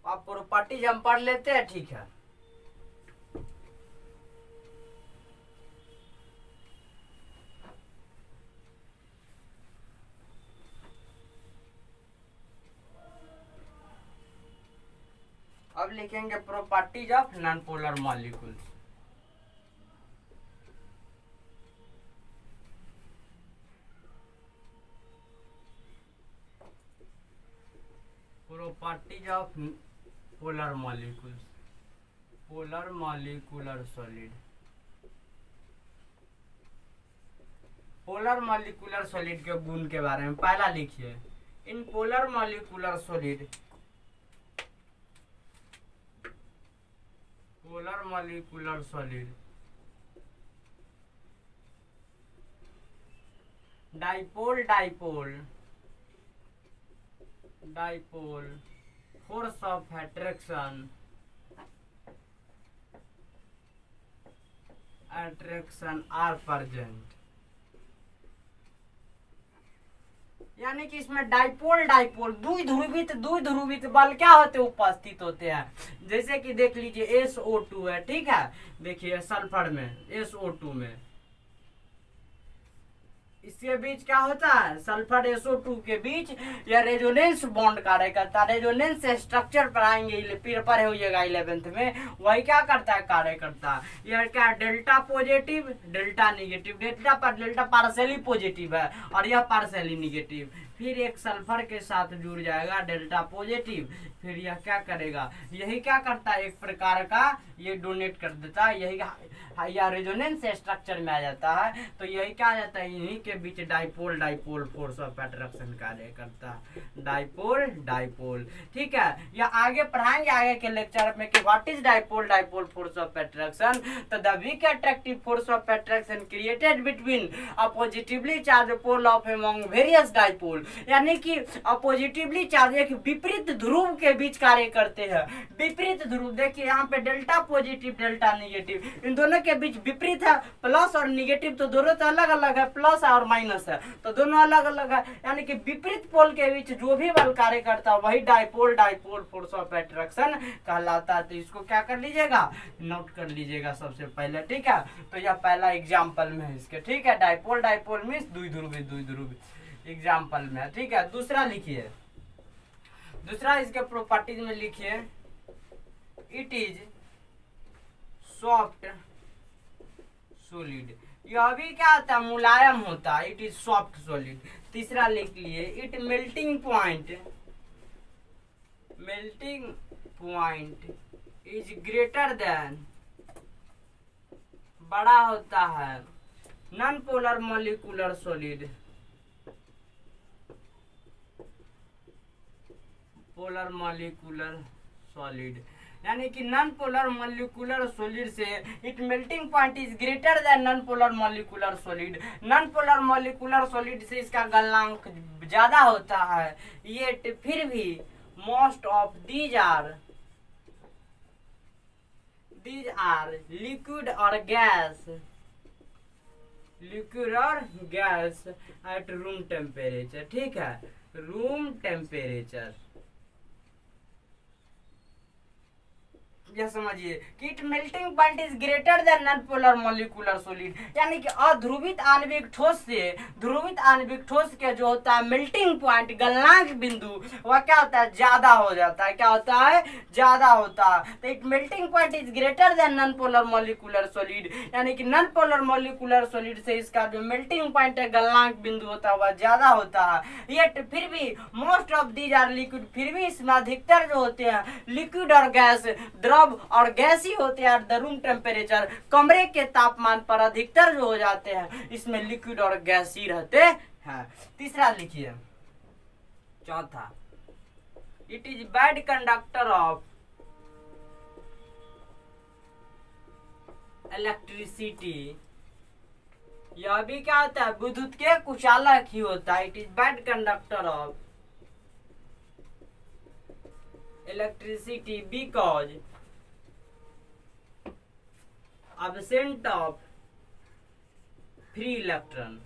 अब प्रॉपर्टीज हम पढ़ लेते हैं, ठीक है। अब लिखेंगे properties of non polar molecules. Properties of polar molecules, polar molecular solid. Polar molecular solid के गुण के बारे में पहला लिखिए। In polar molecular solid, polar molecular solid dipole dipole dipole force of attraction are present. यानी कि इसमें डाइपोल डाइपोल द्विध्रुवित बल क्या होते हैं, उपस्थित होते हैं। जैसे कि देख लीजिए SO2 है, ठीक है, देखिए सल्फर में SO2 में इसके बीच क्या होता है, सल्फर SO2 के बीच यह रेजोनेंस बॉन्ड कार्य करता है। रेजोनेंस स्ट्रक्चर पर आएंगे, फिर पढ़े होइएगा 11th में, वही क्या करता है, कार्य करता है। यह क्या, delta positive delta negative, delta partially positive है और यह पार्शियली निगेटिव। फिर एक सल्फर के साथ जुड़ जाएगा डेल्टा पॉजिटिव, फिर यह क्या करेगा, यही क्या करता है, एक प्रकार का ये डोनेट कर देता है, यही या रेजोनेंस स्ट्रक्चर में आ जाता है। तो यही क्या आ जाता है, इन्हीं के बीच dipole dipole force of attraction कार्य करता है। डाइपोल डाइपोल, ठीक है। या आगे पढ़ाएंगे आगे के लेक्चर में कि what is dipole dipole force of attraction. तो the weak attractive force of attraction created between a positively charge pole of among various dipole. यानी कि पॉजिटिवली चार्ज एक विपरीत ध्रुव के बीच कार्य करते हैं। विपरीत ध्रुव देखिए यहाँ पे डेल्टा पॉजिटिव डेल्टा निगेटिव, इन दोनों के बीच विपरीत है, प्लस और निगेटिव, तो दोनों तो अलग अलग है, प्लस और माइनस है, तो दोनों अलग अलग है। यानी कि विपरीत पोल के बीच जो भी बल कार्य करता है वही dipole dipole force of attraction कहलाता है। तो इसको क्या कर लीजिएगा, नोट कर लीजिएगा सबसे पहले, ठीक है। तो यह पहला एग्जाम्पल में है इसके, ठीक है। डाइपोल डाइपोल मीन्स द्विध्रुवित एग्जाम्पल में है, ठीक है। दूसरा लिखिए, दूसरा इसके प्रॉपर्टीज में लिखिए, इट इज सॉफ्ट सॉलिड। यह भी क्या होता है, मुलायम होता है, इट इज सॉफ्ट सॉलिड। तीसरा लिख लिए, it melting point is greater than, बड़ा होता है, non polar molecular solid, polar molecular solid. यानी कि नॉन पोलर मॉलिक्यूलर सॉलिड से it melting point is greater than non polar molecular solid. Non polar molecular solid से इसका गलनांक ज्यादा होता है, ये फिर भी most of these are liquid और गैस एट रूम टेम्परेचर, ठीक है, रूम टेम्परेचर। यह समझिए कि it melting point is greater than non polar molecular solid. यानी कि अध्रुवित आणविक ठोस से ध्रुवित आणविक ठोस के जो होता है मेल्टिंग पॉइंट, गलनांक बिंदु, वह क्या होता है, ज्यादा हो जाता है। क्या होता है, ज्यादा होता है। तो it melting point is greater than non polar molecular solid. यानी कि नॉन पोलर मॉलिक्यूलर सॉलिड से इसका जो मेल्टिंग पॉइंट है, गलनांक बिंदु होता है, वह ज्यादा होता है। येट फिर भी most of these are liquid, फिर भी इसमें अधिकतर जो होते हैं लिक्विड और गैस, द्रव और गैस ही होते हैं। द रूम टेम्परेचर, कमरे के तापमान पर अधिकतर जो हो जाते हैं इसमें लिक्विड और गैस ही रहते हैं। तीसरा लिखिए, चौथा, it is bad conductor of electricity. यह भी क्या होता है, विद्युत के कुचालक ही होता है। It is bad conductor of electricity because absent of free electron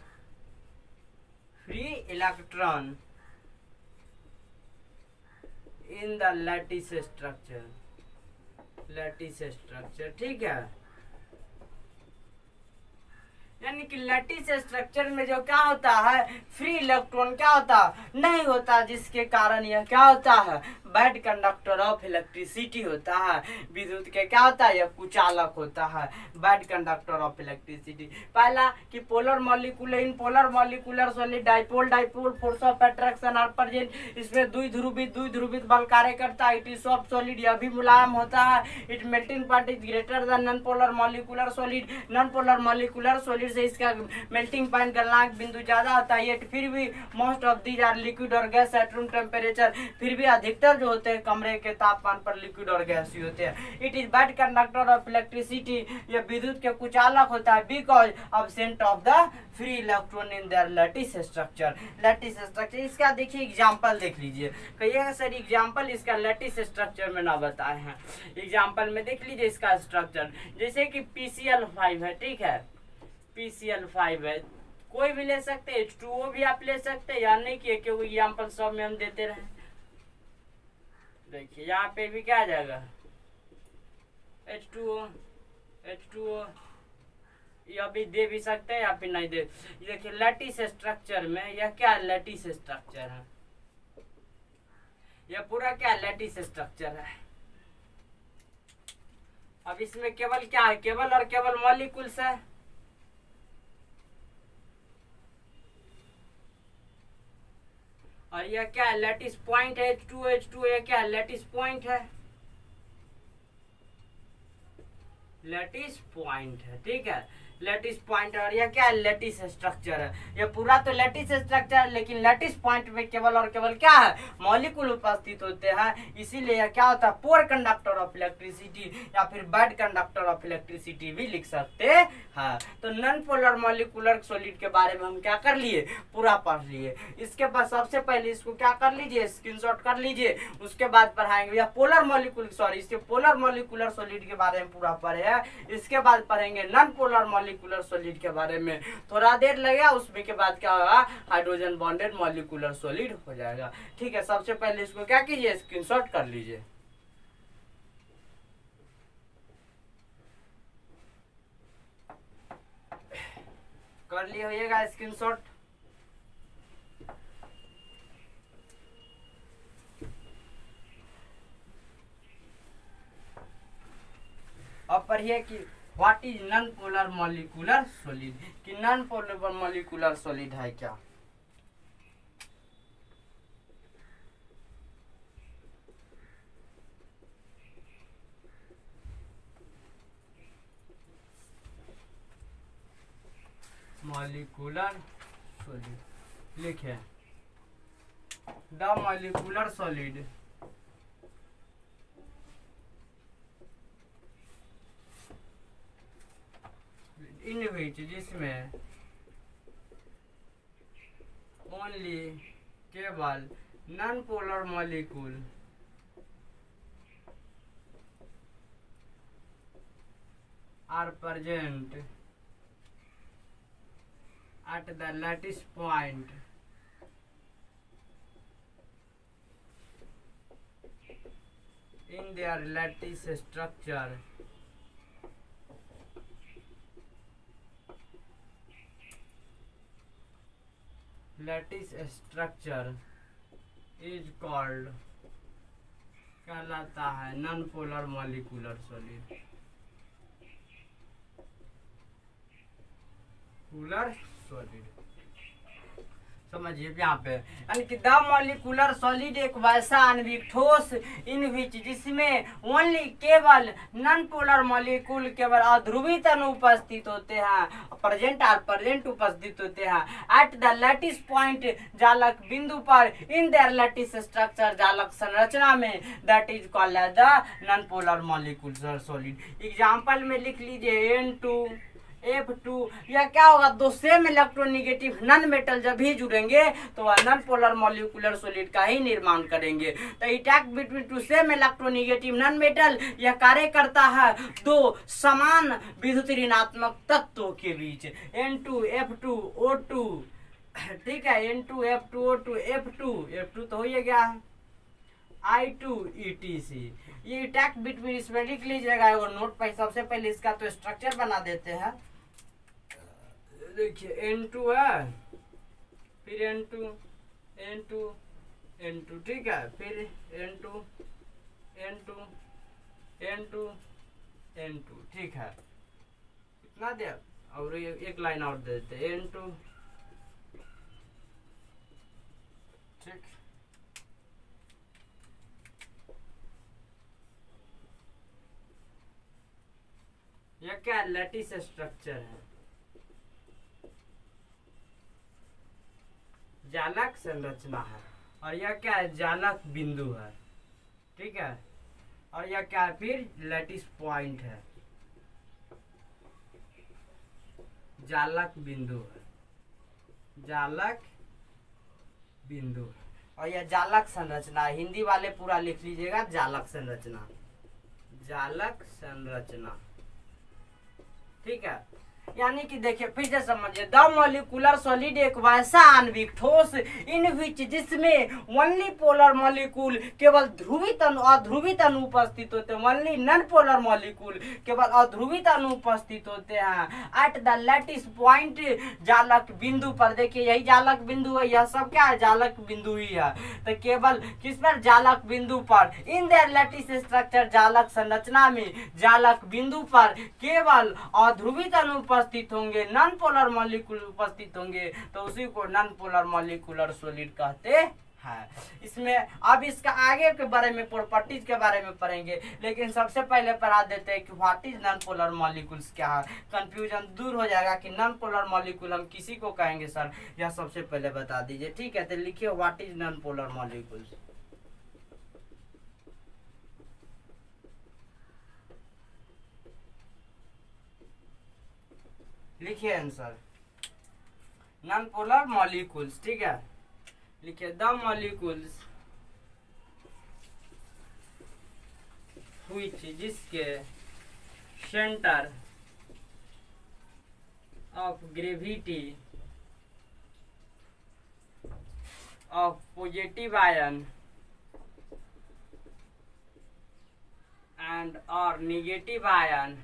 in the lattice structure, ठीक है। यानी कि लैटिस स्ट्रक्चर में जो क्या होता है, फ्री इलेक्ट्रॉन क्या होता, नहीं होता, जिसके कारण यह क्या होता है, बैड कंडक्टर ऑफ इलेक्ट्रिसिटी होता है, विद्युत के क्या होता है, यह कुचालक होता है, बैड कंडक्टर ऑफ इलेक्ट्रिसिटी। पहला कि polar molecule in polar molecular solid dipole dipole force of attraction are present, इसमें द्विध्रुवित बल कार्य करता है। इट इज सॉफ्ट सॉलिड, यह भी मुलायम होता है। It melting point is greater than non polar molecular solid, non polar molecular solid से इसका मेल्टिंग पॉइंट गलनांक बिंदु ज्यादा होता है। यट फिर भी most of these are liquid और गैस एट रूम टेम्परेचर, फिर भी अधिकतर जो होते हैं कमरे के तापमान पर लिक्विड और गैस ही होते हैं। It is bad conductor of electricity, यह विद्युत के कुचालक होता है because absent of the free electron in their lattice structure. Lattice structure इसका देखिए एग्जांपल देख लीजिए, कहिएगा सर एग्जांपल इसका लैटिस स्ट्रक्चर में ना बताए हैं। एग्जांपल में देख लीजिए इसका स्ट्रक्चर, जैसे कि PCl5 है, ठीक है, PCl5 है, कोई भी ले सकते हैं, H2O भी आप ले सकते हैं, या नहीं कि क्योंकि एग्जांपल सब में हम देते रहे। देखिए यहाँ पे भी क्या आ जाएगा, H2O या भी दे भी सकते हैं या फिर नहीं दे। देखिए लैटिस स्ट्रक्चर में यह क्या लैटिस स्ट्रक्चर है, यह पूरा क्या लैटिस स्ट्रक्चर है। अब इसमें केवल क्या है, केवल और केवल मॉलिक्यूल्स है। और यह क्या है, लैटिस पॉइंट है, H2O यह क्या है, लैटिस पॉइंट है, लैटिस पॉइंट है, ठीक है, लैटिस पॉइंट। और यह क्या है, लैटिस स्ट्रक्चर है। यह पूरा तो लैटिस स्ट्रक्चर है, लेकिन लैटिस पॉइंट में केवल और केवल क्या है, मॉलिक्यूल उपस्थित होते हैं, इसीलिए यह क्या होता है, पुअर कंडक्टर ऑफ इलेक्ट्रिसिटी या फिर बैड कंडक्टर ऑफ इलेक्ट्रिसिटी भी लिख सकते हैं। तो नॉन पोलर मॉलिक्यूलर सॉलिड के बारे में हम क्या कर लिए, पूरा पढ़ लिए। इसके बाद सबसे पहले इसको क्या कर लीजिए, स्क्रीनशॉट कर लीजिए, उसके बाद पढ़ाएंगे या पोलर मॉलिक्यूल इसके पोलर मॉलिक्यूलर सॉलिड के बारे में पूरा पढ़े हैं। इसके बाद पढ़ेंगे नॉन पोलर मॉलिक्यूलर सॉलिड के बारे में, थोड़ा देर लगेगा, उसमें के बाद क्या होगा, हाइड्रोजन बॉन्डेड मॉलिक्यूलर सॉलिड हो जाएगा। ठीक है, सबसे पहले इसको क्या कीजिए, स्क्रीनशॉट कर लीजिए। कर लिए होइएगा स्क्रीनशॉट। अब पढ़िए कि what is non polar molecular solid, कि नॉन पोलर मॉलिक्यूलर सॉलिड है क्या। मॉलिक्यूलर सॉलिड लिखे, the molecular solid in which, जिसमें ओनली केवल non polar molecule are present at the lattice point in their lattice structure is called, कहलाता है non polar molecular solid, polar solid. समझिए यहाँ पे, यानी कि द मॉलिक्यूलर सॉलिड एक वैसा आणविक ठोस इन विच, जिसमें ओनली केवल नॉन पोलर मॉलिक्यूल केवल अध्रुवित अणु उपस्थित होते हैं, प्रेजेंट उपस्थित होते हैं एट द लैटिस पॉइंट, जालक बिंदु पर, इन देयर लैटिस स्ट्रक्चर, जालक संरचना में, that is called as the non polar molecular solid. Example में लिख लीजिए N2 F2, यह क्या होगा, दो सेम इलेक्ट्रोनिगेटिव नॉन मेटल जब भी जुड़ेंगे तो वह नॉन पोलर मॉलिक्यूलर सॉलिड का ही निर्माण करेंगे। तो attack between two same electronegative non metal, यह कार्य करता है दो समान विद्युत ऋणात्मक तत्वों के बीच, N2F2O2, ठीक है, N2F2O2 F2 तो हो ही गया है, I2ETC, ये अटैक बिटवीन, इसमें लिख लीजिएगा एगो नोट पर। सबसे पहले इसका तो स्ट्रक्चर बना देते हैं। देखिए N2 है, फिर N2 N2, ठीक है, फिर N2 N2 N2 N2, ठीक है, इतना दे, और एक लाइन और दे देते N2, ठीक। यह क्या लैटिस स्ट्रक्चर है, जालक संरचना है, और यह क्या है, जालक बिंदु है, ठीक है, और यह क्या है, फिर लैटिस पॉइंट है, जालक बिंदु है, जालक बिंदु है, और यह जालक संरचना, हिंदी वाले पूरा लिख लीजिएगा, जालक संरचना, जालक संरचना, ठीक है। यानी कि देखिए फिर से समझिए, द मॉलिक्यूलर सॉलिड एक वैसा आणविक ठोस इन विच जिसमें ओनली पोलर मॉलिक्यूल केवल ध्रुवित अध्रुवित अणु उपस्थित होते हैं, ओनली नॉन पोलर मॉलिक्यूल केवल अध्रुवित अणु उपस्थित होते हैं एट द लैटिस पॉइंट, जालक बिंदु पर। देखिए यही जालक बिंदु है, यह सब क्या है, जालक बिंदु ही है। तो केवल किस पर, जालक बिंदु पर, इन देयर लैटिस स्ट्रक्चर, जालक संरचना में जालक बिंदु पर केवल अध्रुवित अणु उपस्थित होंगे, नॉन पोलर मॉलिक्यूल उपस्थित होंगे, तो उसी को नॉन पोलर मॉलिक्यूलर सॉलिड कहते हैं। इसमें अब इसका आगे के बारे में, प्रॉपर्टीज के बारे में पढ़ेंगे, लेकिन सबसे पहले पढ़ा देते हैं कि what is non polar molecules क्या है। कंफ्यूजन दूर हो जाएगा कि नॉन पोलर मॉलिक्यूल हम किसी को कहेंगे सर, यह सबसे पहले बता दीजिए, ठीक है। तो लिखिए what is non polar molecules. लिखिए आंसर, नॉन पोलर मॉलिक्यूल्स, ठीक है। लिखिए द मॉलिक्यूल्स व्हिच, जिसके centre of gravity of positive ion and और negative ion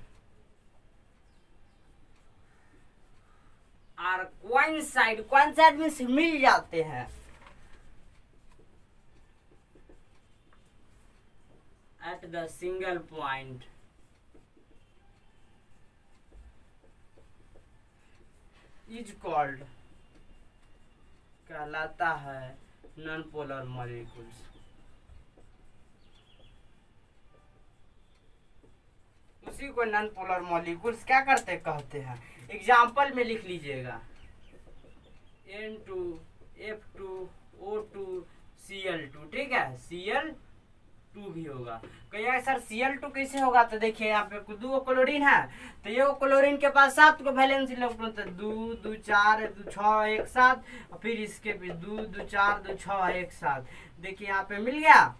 are coincide, coincide means मिल जाते हैं, at the single point, is called, कहलाता है नॉन पोलर मॉलिक्यूल्स। उसी को नॉन पोलर मॉलिक्यूल्स क्या करते कहते हैं। एग्जाम्पल में लिख लीजिएगा, N2 F2 O2 Cl2, ठीक है, Cl2 भी होगा। कहिएगा सर Cl2 कैसे होगा, तो देखिए यहाँ पे दो क्लोरीन है, तो ये क्लोरीन के पास 7 को वैलेंस इलेक्ट्रॉन, तो 2 2 4 2 6 1 7, और फिर इसके भी 2 2 4 2 6 1 7। देखिए यहाँ पे मिल गया,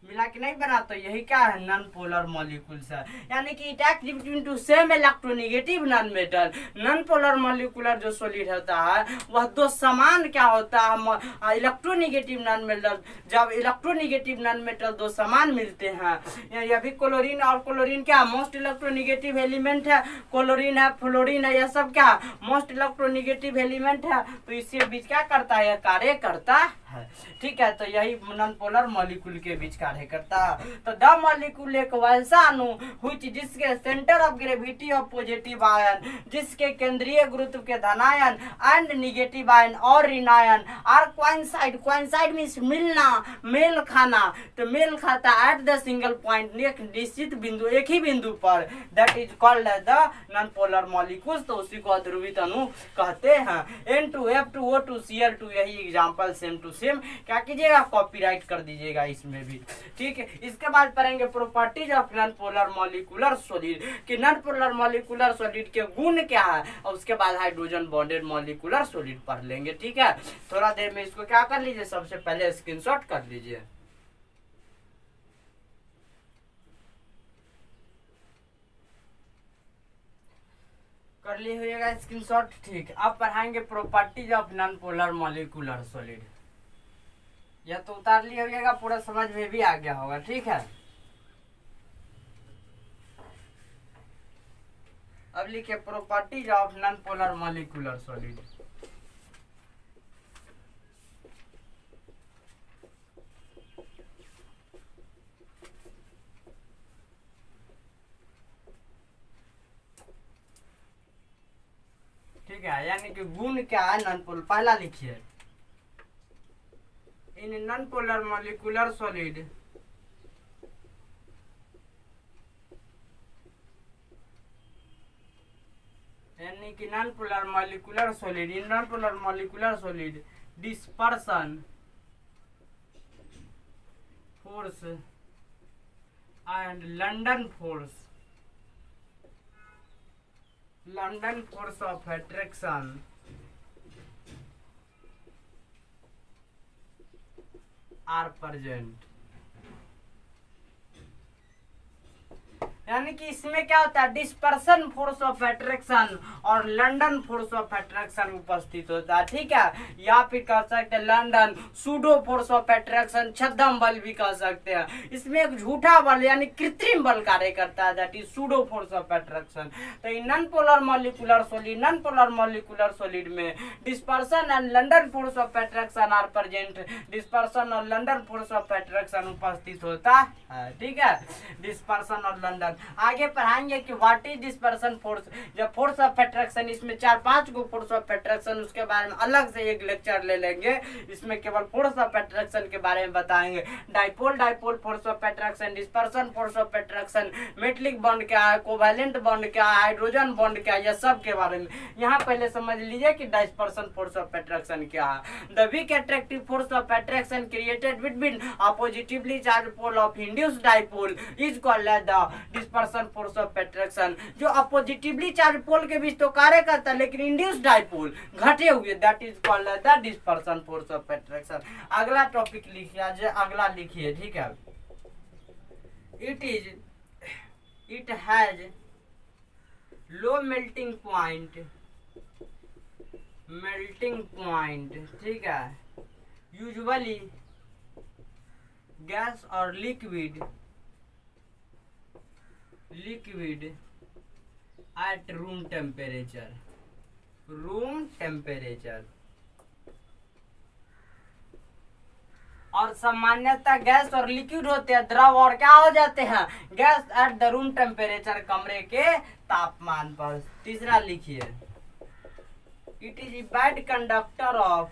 मिला कि नहीं बना, तो यही क्या है, नॉन पोलर मॉलिक्यूल्स है। यानी कि it act between two same electronegative non metal. Non polar molecular जो सॉलिड होता है वह दो समान क्या होता है, इलेक्ट्रोनेगेटिव नॉन मेटल। जब इलेक्ट्रोनेगेटिव नॉन मेटल दो समान मिलते हैं, यह भी क्लोरीन और क्लोरीन क्या मोस्ट इलेक्ट्रोनेगेटिव एलिमेंट है, क्लोरीन है फ्लोरीन है, यह सब क्या मोस्ट इलेक्ट्रोनेगेटिव एलिमेंट है, तो इसके बीच क्या करता है, कार्य करता है, ठीक है। तो यही नॉन पोलर मॉलिक्यूल के बीच कार्य करता है। तो द मॉलिक्यूल एक वैसा अणु व्हिच, जिसके centre of gravity of positive ion, जिसके केंद्रीय गुरुत्व के धनायन एंड निगेटिव आयन और ऋण ion are coincide, coincide means मिलना, मेल खाना, तो मेल खाता एट द सिंगल पॉइंट, एक निश्चित बिंदु, एक ही बिंदु पर, that is called the non polar molecules, तो उसी को अध्रुवित अणु कहते हैं। N2 F2 O2 Cl2, यही एग्जांपल सेम टू सेम क्या कीजिएगा, कॉपीराइट कर दीजिएगा इसमें भी, ठीक है। इसके बाद पढ़ेंगे properties of non polar molecular solid, कि नॉन पोलर मॉलिक्यूलर सॉलिड के गुण क्या है, और उसके बाद हाइड्रोजन बॉन्डेड मॉलिक्यूलर सॉलिड पढ़ लेंगे, ठीक है। थोड़ा देर में इसको क्या कर लीजिए, सबसे पहले स्क्रीनशॉट कर लीजिए। कर लिए होइएगा स्क्रीनशॉट, ठीक। अब पढ़ाएंगे properties of non polar molecular solid. यह तो उतार लिए होइएगा, पूरा समझ में भी आ गया होगा, ठीक है। अब लिखे properties of non polar molecular solid. ठीक है, यानी कि गुण क्या है नॉन पोलर, पहला लिखिए इन नॉन पोलर मॉलिक्यूलर सॉलिड यानी कि non polar molecular solid, in non polar molecular solid dispersion force and London force of attraction are present। यानी कि इसमें क्या होता है, डिस्पर्सन फोर्स ऑफ अट्रैक्शन और लंडन फोर्स ऑफ अट्रैक्शन उपस्थित होता है। ठीक है, या फिर कह सकते हैं London pseudo force of attraction, छद्म बल भी कह सकते हैं। इसमें एक झूठा बल यानी कृत्रिम बल कार्य करता है, that is pseudo force of attraction. तो इन नॉन पोलर मॉलिक्यूलर सॉलिड में dispersion and London force of attraction are present, dispersion और लंडन फोर्स ऑफ अट्रैक्शन उपस्थित होता है। ठीक है, डिस्पर्सन और लंडन आगे पढ़ाएंगे कि व्हाट इज डिस्पर्सन फोर्स, जब फोर्स ऑफ अट्रैक्शन, इसमें 4-5 गो फोर्स ऑफ अट्रैक्शन, उसके बारे में अलग से एक लेक्चर ले लेंगे। इसमें केवल फोर्स ऑफ अट्रैक्शन के बारे में बताएंगे। Dipole force of attraction, dispersion force of attraction, metallic bond क्या है, कोवैलेंट बॉन्ड क्या है, हाइड्रोजन बॉन्ड क्या है, यह सब के बारे में यहाँ पहले समझ लीजिए कि डिस्पर्सन फोर्स ऑफ अट्रैक्शन क्या है। The weak attractive force of attraction created between positively charge pole of induced dipole is called the dispersion force of attraction. जो अपोजिटिवली चार्ज पोल के बीच तो कार्य करता है, लेकिन इंड्यूस्ड डाइपोल घटे हुए, that is called the dispersion force of attraction. अगला टॉपिक लिखिए, अगला लिखिए। ठीक है, it has low melting point. ठीक है, यूजुअली गैस और लिक्विड at room temperature और सामान्यतः गैस और लिक्विड होते हैं, द्रव और क्या हो जाते हैं, gas at the room temperature, कमरे के तापमान पर। तीसरा लिखिए, it is a bad conductor of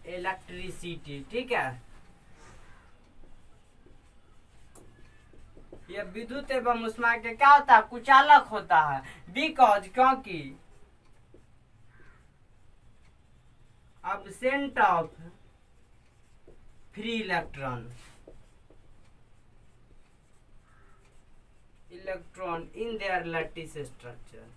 electricity. ठीक है, यह विद्युत एवं उष्मा के क्या होता है, कुचालक होता है। बिकॉज, क्योंकि absent of free electron in their lattice structure,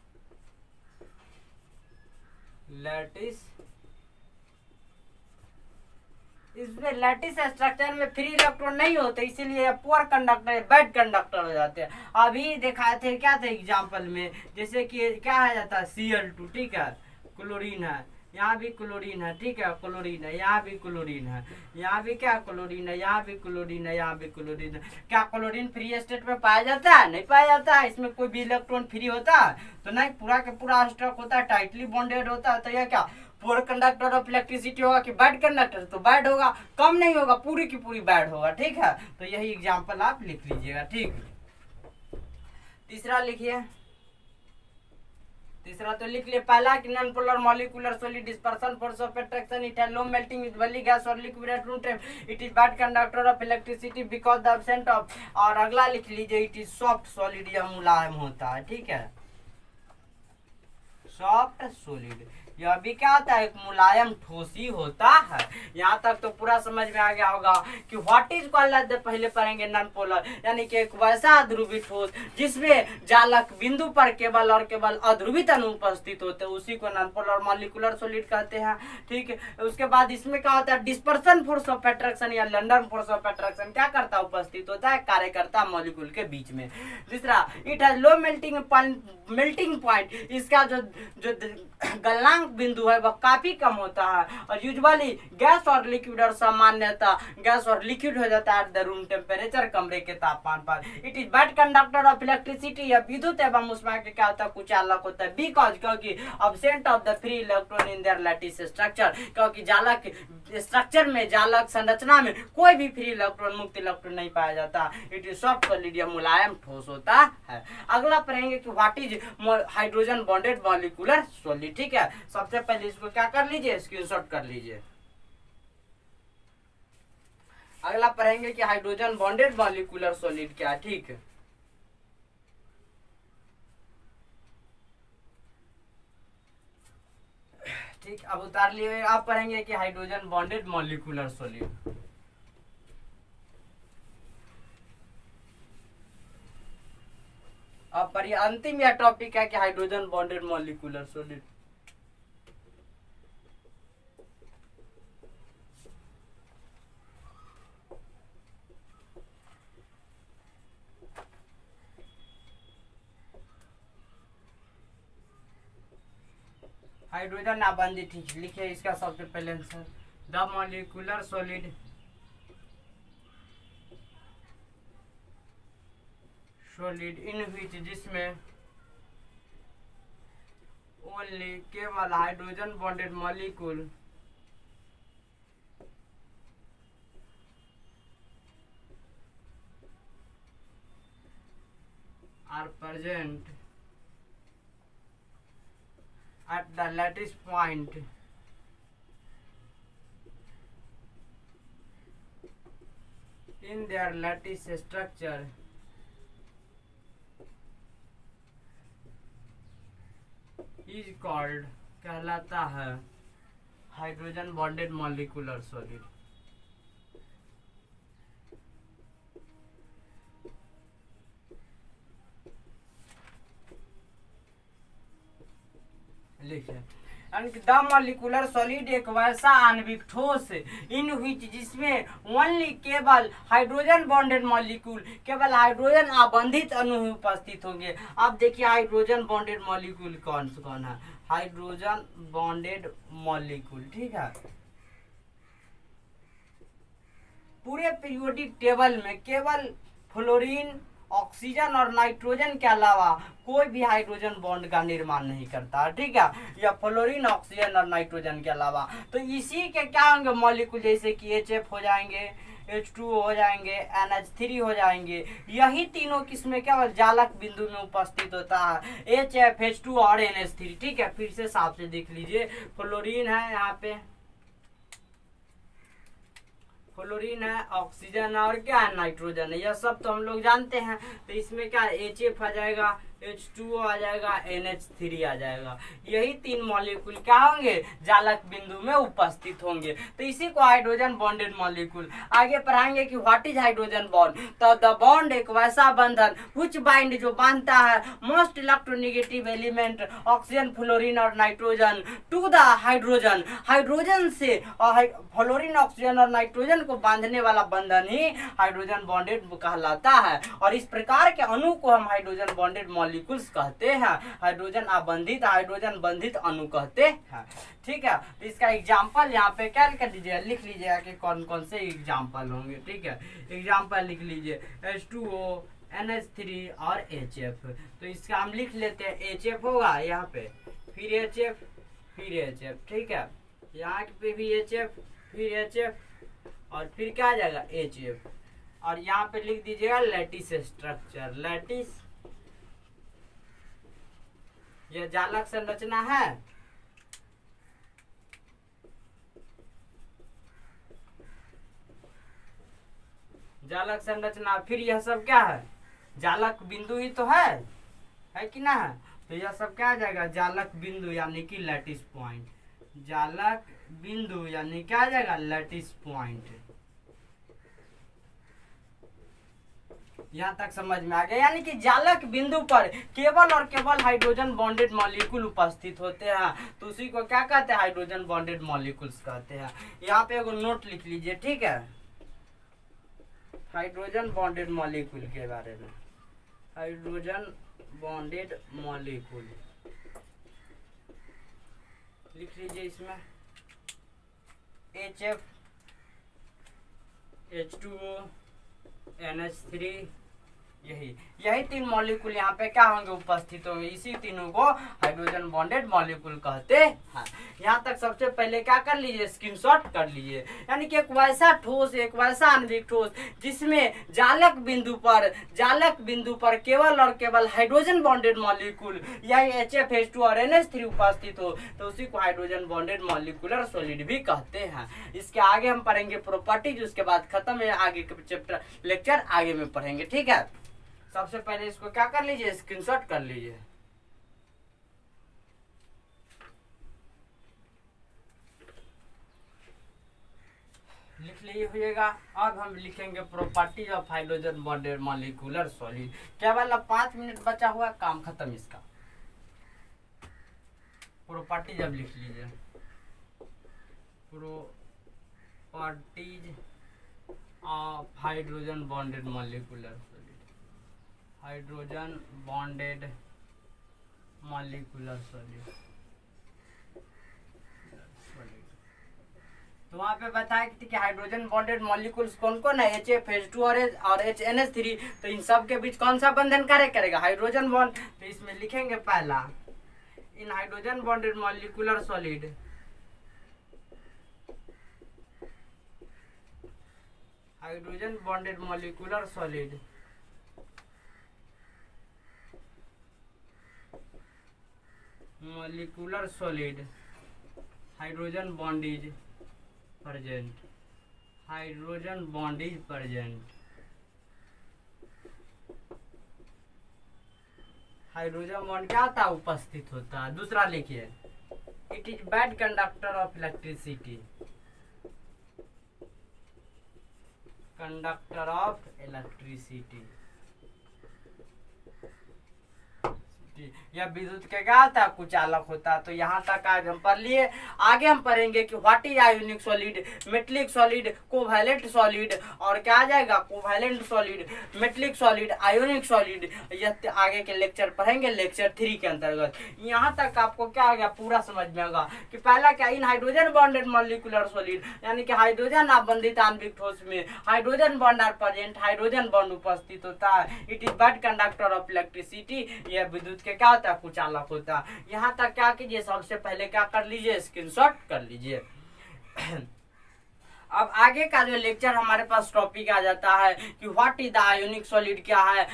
इसमें लैटिस स्ट्रक्चर में फ्री इलेक्ट्रॉन नहीं होते, इसीलिए पुअर कंडक्टर, बैड कंडक्टर हो जाते हैं। अभी दिखाए थे क्या थे एग्जांपल में, जैसे कि क्या है जाता है Cl2। ठीक है, क्लोरीन है, यहाँ भी क्लोरीन है। ठीक है, क्लोरीन है, यहाँ भी क्लोरीन है, यहाँ भी क्या क्लोरीन है, यहाँ भी क्लोरीन है, यहाँ भी क्लोरीन है। क्या क्लोरीन फ्री स्टेट में पाया जाता है? नहीं पाया जाता है। इसमें कोई भी इलेक्ट्रॉन फ्री होता है तो नहीं, पूरा का पूरा स्टॉक होता है, टाइटली बॉन्डेड होता है। तो यह क्या पुअर कंडक्टर ऑफ इलेक्ट्रिसिटी होगा कि बैड कंडक्टर? तो बैड होगा, कम नहीं होगा, पूरी की पूरी बैड होगा। ठीक है, तो यही एग्जाम्पल आप लिख लीजिएगा। ठीक, तीसरा लिखिए। तीसरा तो लिख लिए, पहला कि non polar molecular solid dispersion force of attraction, it has low melting with valley gas और liquid at room temp, it is bad conductor of electricity because the absent of. और अगला लिख लीजिए, इट इज सॉफ्ट सॉलिड, यह मुलायम होता है। ठीक है, सॉफ्ट सॉलिड, यह भी क्या होता है, एक मुलायम ठोसी होता है। यहाँ तक तो पूरा समझ में आ गया होगा कि व्हाट इज कॉल्ड, पहले पढ़ेंगे नॉन पोलर, यानी कि एक वैसा अध्रुवित ठोस जिसमें जालक बिंदु पर केवल और केवल अध्रुवित अणु उपस्थित होते हैं, उसी को नॉन पोलर मॉलिक्यूलर सॉलिड कहते हैं। ठीक है, उसके बाद इसमें क्या होता है, डिस्पर्सन फोर्स ऑफ अट्रैक्शन या लंडन फोर्स ऑफ अट्रैक्शन क्या करता है, उपस्थित होता है, कार्य करता है मॉलिक्यूल के बीच में। तीसरा, it has low melting point, इसका जो गलनांक बिंदु है वह काफी कम होता है। और यूजुअली गैस और लिक्विड, और सामान्यतः गैस और लिक्विड हो जाता है एट द रूम टेम्परेचर, कमरे के तापमान पर। It is bad conductor of electricity, या विद्युत एवं उष्मा के क्या होता है, कुचालक होता है। बिकॉज, क्योंकि absent of the free electron in their lattice structure, क्योंकि जालक स्ट्रक्चर में, जालक संरचना में कोई भी फ्री इलेक्ट्रॉन, मुक्त इलेक्ट्रॉन नहीं पाया जाता। इट इज सॉफ्ट सॉलिड, यह मुलायम ठोस होता है। अगला पढ़ेंगे कि what is hydrogen bonded molecular solid. ठीक है, सबसे पहले इसको क्या कर लीजिए, स्क्रीनशॉट कर लीजिए। अगला पढ़ेंगे कि हाइड्रोजन बॉन्डेड मॉलिक्यूलर सॉलिड क्या है। ठीक है, ठीक, अब उतार लिए। आप पढ़ेंगे कि हाइड्रोजन बॉन्डेड मॉलिक्यूलर सॉलिड। अब पर अंतिम यह टॉपिक है कि hydrogen bonded molecular solid. Hydrogen नाबंदी, ठीक, लिखिए इसका सबसे पहले answer. The molecular solid solid in which, जिसमें ओनली केवल hydrogen bonded molecule are present at the lattice point in their lattice structure is called, कहलाता है हाइड्रोजन बॉन्डेड मॉलिक्यूलर सॉलिड। लिखिए, द मॉलिक्यूलर सॉलिड एक वैसा आणविक ठोस इन विच, जिसमें ओनली केवल हाइड्रोजन बॉन्डेड मॉलिक्यूल, केवल हाइड्रोजन आबंधित अणु उपस्थित होंगे। अब देखिए हाइड्रोजन बॉन्डेड मॉलिक्यूल कौन कौन है। हाइड्रोजन बॉन्डेड मॉलिक्यूल, ठीक है, पूरे पीरियोडिक टेबल में केवल फ्लोरीन, ऑक्सीजन और नाइट्रोजन के अलावा कोई भी हाइड्रोजन बॉन्ड का निर्माण नहीं करता। ठीक है, या फ्लोरीन, ऑक्सीजन और नाइट्रोजन के अलावा। तो इसी के क्या होंगे मॉलिक्यूल, जैसे कि HF हो जाएंगे, H2O हो जाएंगे, NH3 हो जाएंगे। यही तीनों किस्में केवल जालक बिंदु में उपस्थित होता है, HF, H2 और NH3। ठीक है, फिर से साफ से देख लीजिए, फ्लोरीन है यहाँ पे, फ्लोरीन है, ऑक्सीजन और क्या है, नाइट्रोजन है। यह सब तो हम लोग जानते हैं। तो इसमें क्या HF आ जाएगा, H2O आ जाएगा, NH3 आ जाएगा। यही तीन मॉलिक्यूल क्या होंगे, जालक बिंदु में उपस्थित होंगे। तो इसी को हाइड्रोजन बॉन्डेड मॉलिक्यूल। आगे पढ़ाएंगे कि व्हाट इज हाइड्रोजन बॉन्ड। तो द बॉन्ड एक वैसा बंधन व्हिच बाइंड, जो बांधता है most electronegative element oxygen, fluorine और nitrogen to the hydrogen, hydrogen से और फ्लोरीन, ऑक्सीजन और नाइट्रोजन को बांधने वाला बंधन ही हाइड्रोजन बॉन्डेड कहलाता है। और इस प्रकार के अणु को हम हाइड्रोजन बॉन्डेड मॉलिक्यूल्स कहते हैं, हाइड्रोजन आबंधित, हाइड्रोजन बंधित अणु कहते हैं। ठीक है, तो इसका एग्जांपल यहाँ पे क्या कर लीजिए, लिख लीजिएगा कि कौन कौन से एग्जांपल होंगे। ठीक है, एग्जांपल लिख लीजिए, H2O, NH3 और HF। तो इसका हम लिख लेते हैं, HF होगा यहाँ पे, फिर HF, फिर HF। ठीक है, यहाँ पे भी HF, फिर HF और फिर क्या आ जाएगा, HF। और यहाँ पे लिख दीजिएगा लैटिस स्ट्रक्चर, लैटिस, यह जालक संरचना है। जालक संरचना, फिर यह सब क्या है, जालक बिंदु ही तो है कि ना है। तो यह सब क्या आ जाएगा, जालक बिंदु यानी कि लैटिस पॉइंट, जालक बिंदु यानी क्या आ जाएगा, लैटिस पॉइंट। यहाँ तक समझ में आ गया। यानी कि जालक बिंदु पर केवल और केवल हाइड्रोजन बॉन्डेड मॉलिक्यूल उपस्थित होते हैं, तो उसी को क्या कहते हैं, हाइड्रोजन बॉन्डेड मॉलिक्यूल्स कहते हैं। यहाँ पे एगो नोट लिख लीजिए, ठीक है, हाइड्रोजन बॉन्डेड मॉलिक्यूल के बारे में। हाइड्रोजन बॉन्डेड मॉलिक्यूल लिख लीजिए, इसमें HF, H2O, NH3, यही तीन मॉलिक्यूल यहाँ पे क्या होंगे, उपस्थित होंगे। इसी तीनों को हाइड्रोजन बॉन्डेड मॉलिक्यूल कहते हैं। यहाँ तक सबसे पहले क्या कर लीजिए, स्क्रीनशॉट कर लीजिए। यानी कि एक वैसा ठोस, एक वैसा आणविक ठोस जिसमें जालक बिंदु पर केवल और केवल हाइड्रोजन बॉन्डेड मॉलिक्यूल या HFH2 और NH3 उपस्थित हो, तो उसी को हाइड्रोजन बॉन्डेड मॉलिक्यूलर सॉलिड भी कहते हैं। इसके आगे हम पढ़ेंगे प्रॉपर्टीज, उसके बाद खत्म है, आगे के चैप्टर लेक्चर आगे में पढ़ेंगे। ठीक है, सबसे पहले इसको क्या कर लीजिए, स्क्रीनशॉट कर लीजिए। लिख लिए होइएगा। अब हम लिखेंगे properties of hydrogen bonded molecular solid. केवल अब 5 मिनट बचा हुआ, काम खत्म इसका। प्रॉपर्टीज अब लिख लीजिए, properties of hydrogen bonded molecular solid, hydrogen bonded molecular solid. तो वहाँ पे बताया कि हाइड्रोजन बॉन्डेड मॉलिक्यूल्स कौन कौन है, HFH2 और NH3। तो इन सब के बीच कौन सा बंधन कार्य करेगा, हाइड्रोजन बॉन्ड। तो इसमें लिखेंगे पहला, in hydrogen bonded molecular solid, hydrogen bonded molecular solid hydrogen bond is present, hydrogen bond is present, hydrogen bond क्या होता है, उपस्थित होता है। दूसरा लिखिए, it is bad conductor of electricity, conductor of electricity. यह विद्युत के क्या होता है, कुचालक होता है। तो यहाँ तक आज हम पढ़ लिए। आगे हम पढ़ेंगे कि what is ionic solid, metallic solid, covalent solid, और क्या आ जाएगा, covalent solid, metallic solid, ionic solid. यह आगे के लेक्चर पढ़ेंगे, लेक्चर 3 के अंतर्गत। यहाँ तक आपको क्या आ गया, पूरा समझ में आएगा कि पहला क्या, in hydrogen bonded molecular solid, यानी कि हाइड्रोजन आबंधित आणविक ठोस में hydrogen bond are present, hydrogen bond उपस्थित होता है। It is bad conductor of electricity, यह विद्युत के क्या होता है, कुचालक होता है। यहाँ तक क्या कीजिए, सबसे पहले क्या कर लीजिए, स्क्रीनशॉट कर लीजिए। अब आगे का जो लेक्चर हमारे पास टॉपिक आ जाता है कि what is the ionic solid क्या है,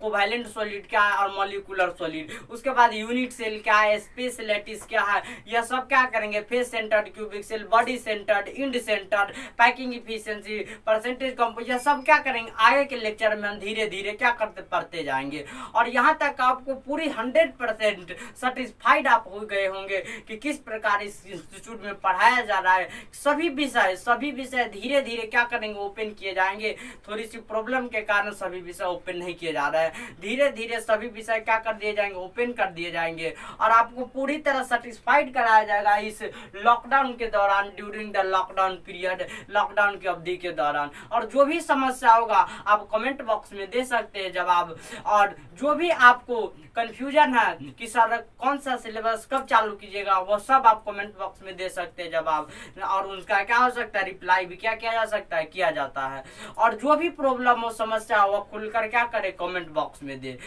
कोवैलेंट सॉलिड क्या है, और मॉलिक्यूलर सॉलिड। उसके बाद यूनिट सेल क्या है, स्पेस लैटिस क्या है, यह सब क्या करेंगे, face centred, cubic cell, body centred, end centred, packing efficiency, percentage compose, यह सब क्या करेंगे आगे के लेक्चर में हम धीरे धीरे क्या करते पढ़ते जाएंगे। और यहाँ तक आपको पूरी 100% सेटिस्फाइड आप हो गए होंगे कि किस प्रकार इस इंस्टीट्यूट में पढ़ाया जा रहा है। सभी विषय धीरे धीरे क्या करेंगे, ओपन किए जाएंगे। थोड़ी सी प्रॉब्लम के कारण सभी विषय ओपन नहीं किए जा रहे हैं। धीरे धीरे सभी विषय क्या कर दिए जाएंगे, ओपन कर दिए जाएंगे, और आपको पूरी तरह सेटिस्फाइड कराया जाएगा इस लॉकडाउन के दौरान, during the lockdown period, lockdown की अवधि के दौरान। और जो भी समस्या होगा आप कमेंट बॉक्स में दे सकते हैं जवाब, और जो भी आपको कंफ्यूजन है कि सर कौन सा सिलेबस कब चालू कीजिएगा, वो सब आप कमेंट बॉक्स में दे सकते हैं जवाब, और उनका क्या हो सकता है, रिप्लाई भी क्या किया जा सकता है, किया जाता है। और जो भी प्रॉब्लम हो, समस्या हो, वो खुलकर क्या करे, कमेंट बॉक्स में दे।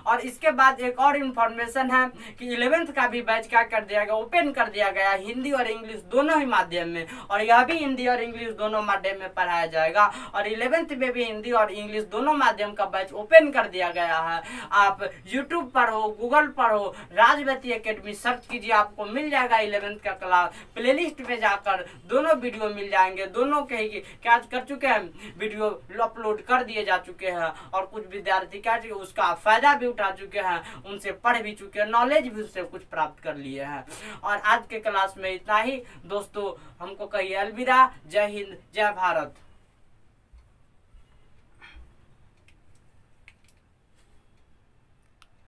और इसके बाद एक और इन्फॉर्मेशन है कि 11th का भी बैच क्या कर दिया गया, ओपन कर दिया गया, हिंदी और इंग्लिश दोनों ही माध्यम में, और यह भी हिंदी और इंग्लिश दोनों माध्यम में पढ़ाया जाएगा। और 11th में भी हिंदी और इंग्लिश दोनों माध्यम का बैच ओपन कर दिया गया है। आप यूट्यूब पर हो, गूगल पर हो, राजवती एकेडमी सर्च कीजिए, आपको मिल जाएगा 11th का क्लास। प्लेलिस्ट में जाकर दोनों वीडियो मिल जाएंगे, दोनों के ही क्या कर चुके हैं, वीडियो अपलोड कर दिए जा चुके हैं। और कुछ विद्यार्थी क्या उसका फायदा भी उठा चुके हैं, उनसे पढ़ भी चुके हैं, नॉलेज भी उससे कुछ प्राप्त कर लिए हैं। और आज के क्लास में इतना ही दोस्तों, हमको कहिए अलविदा। जय हिंद, जय भारत।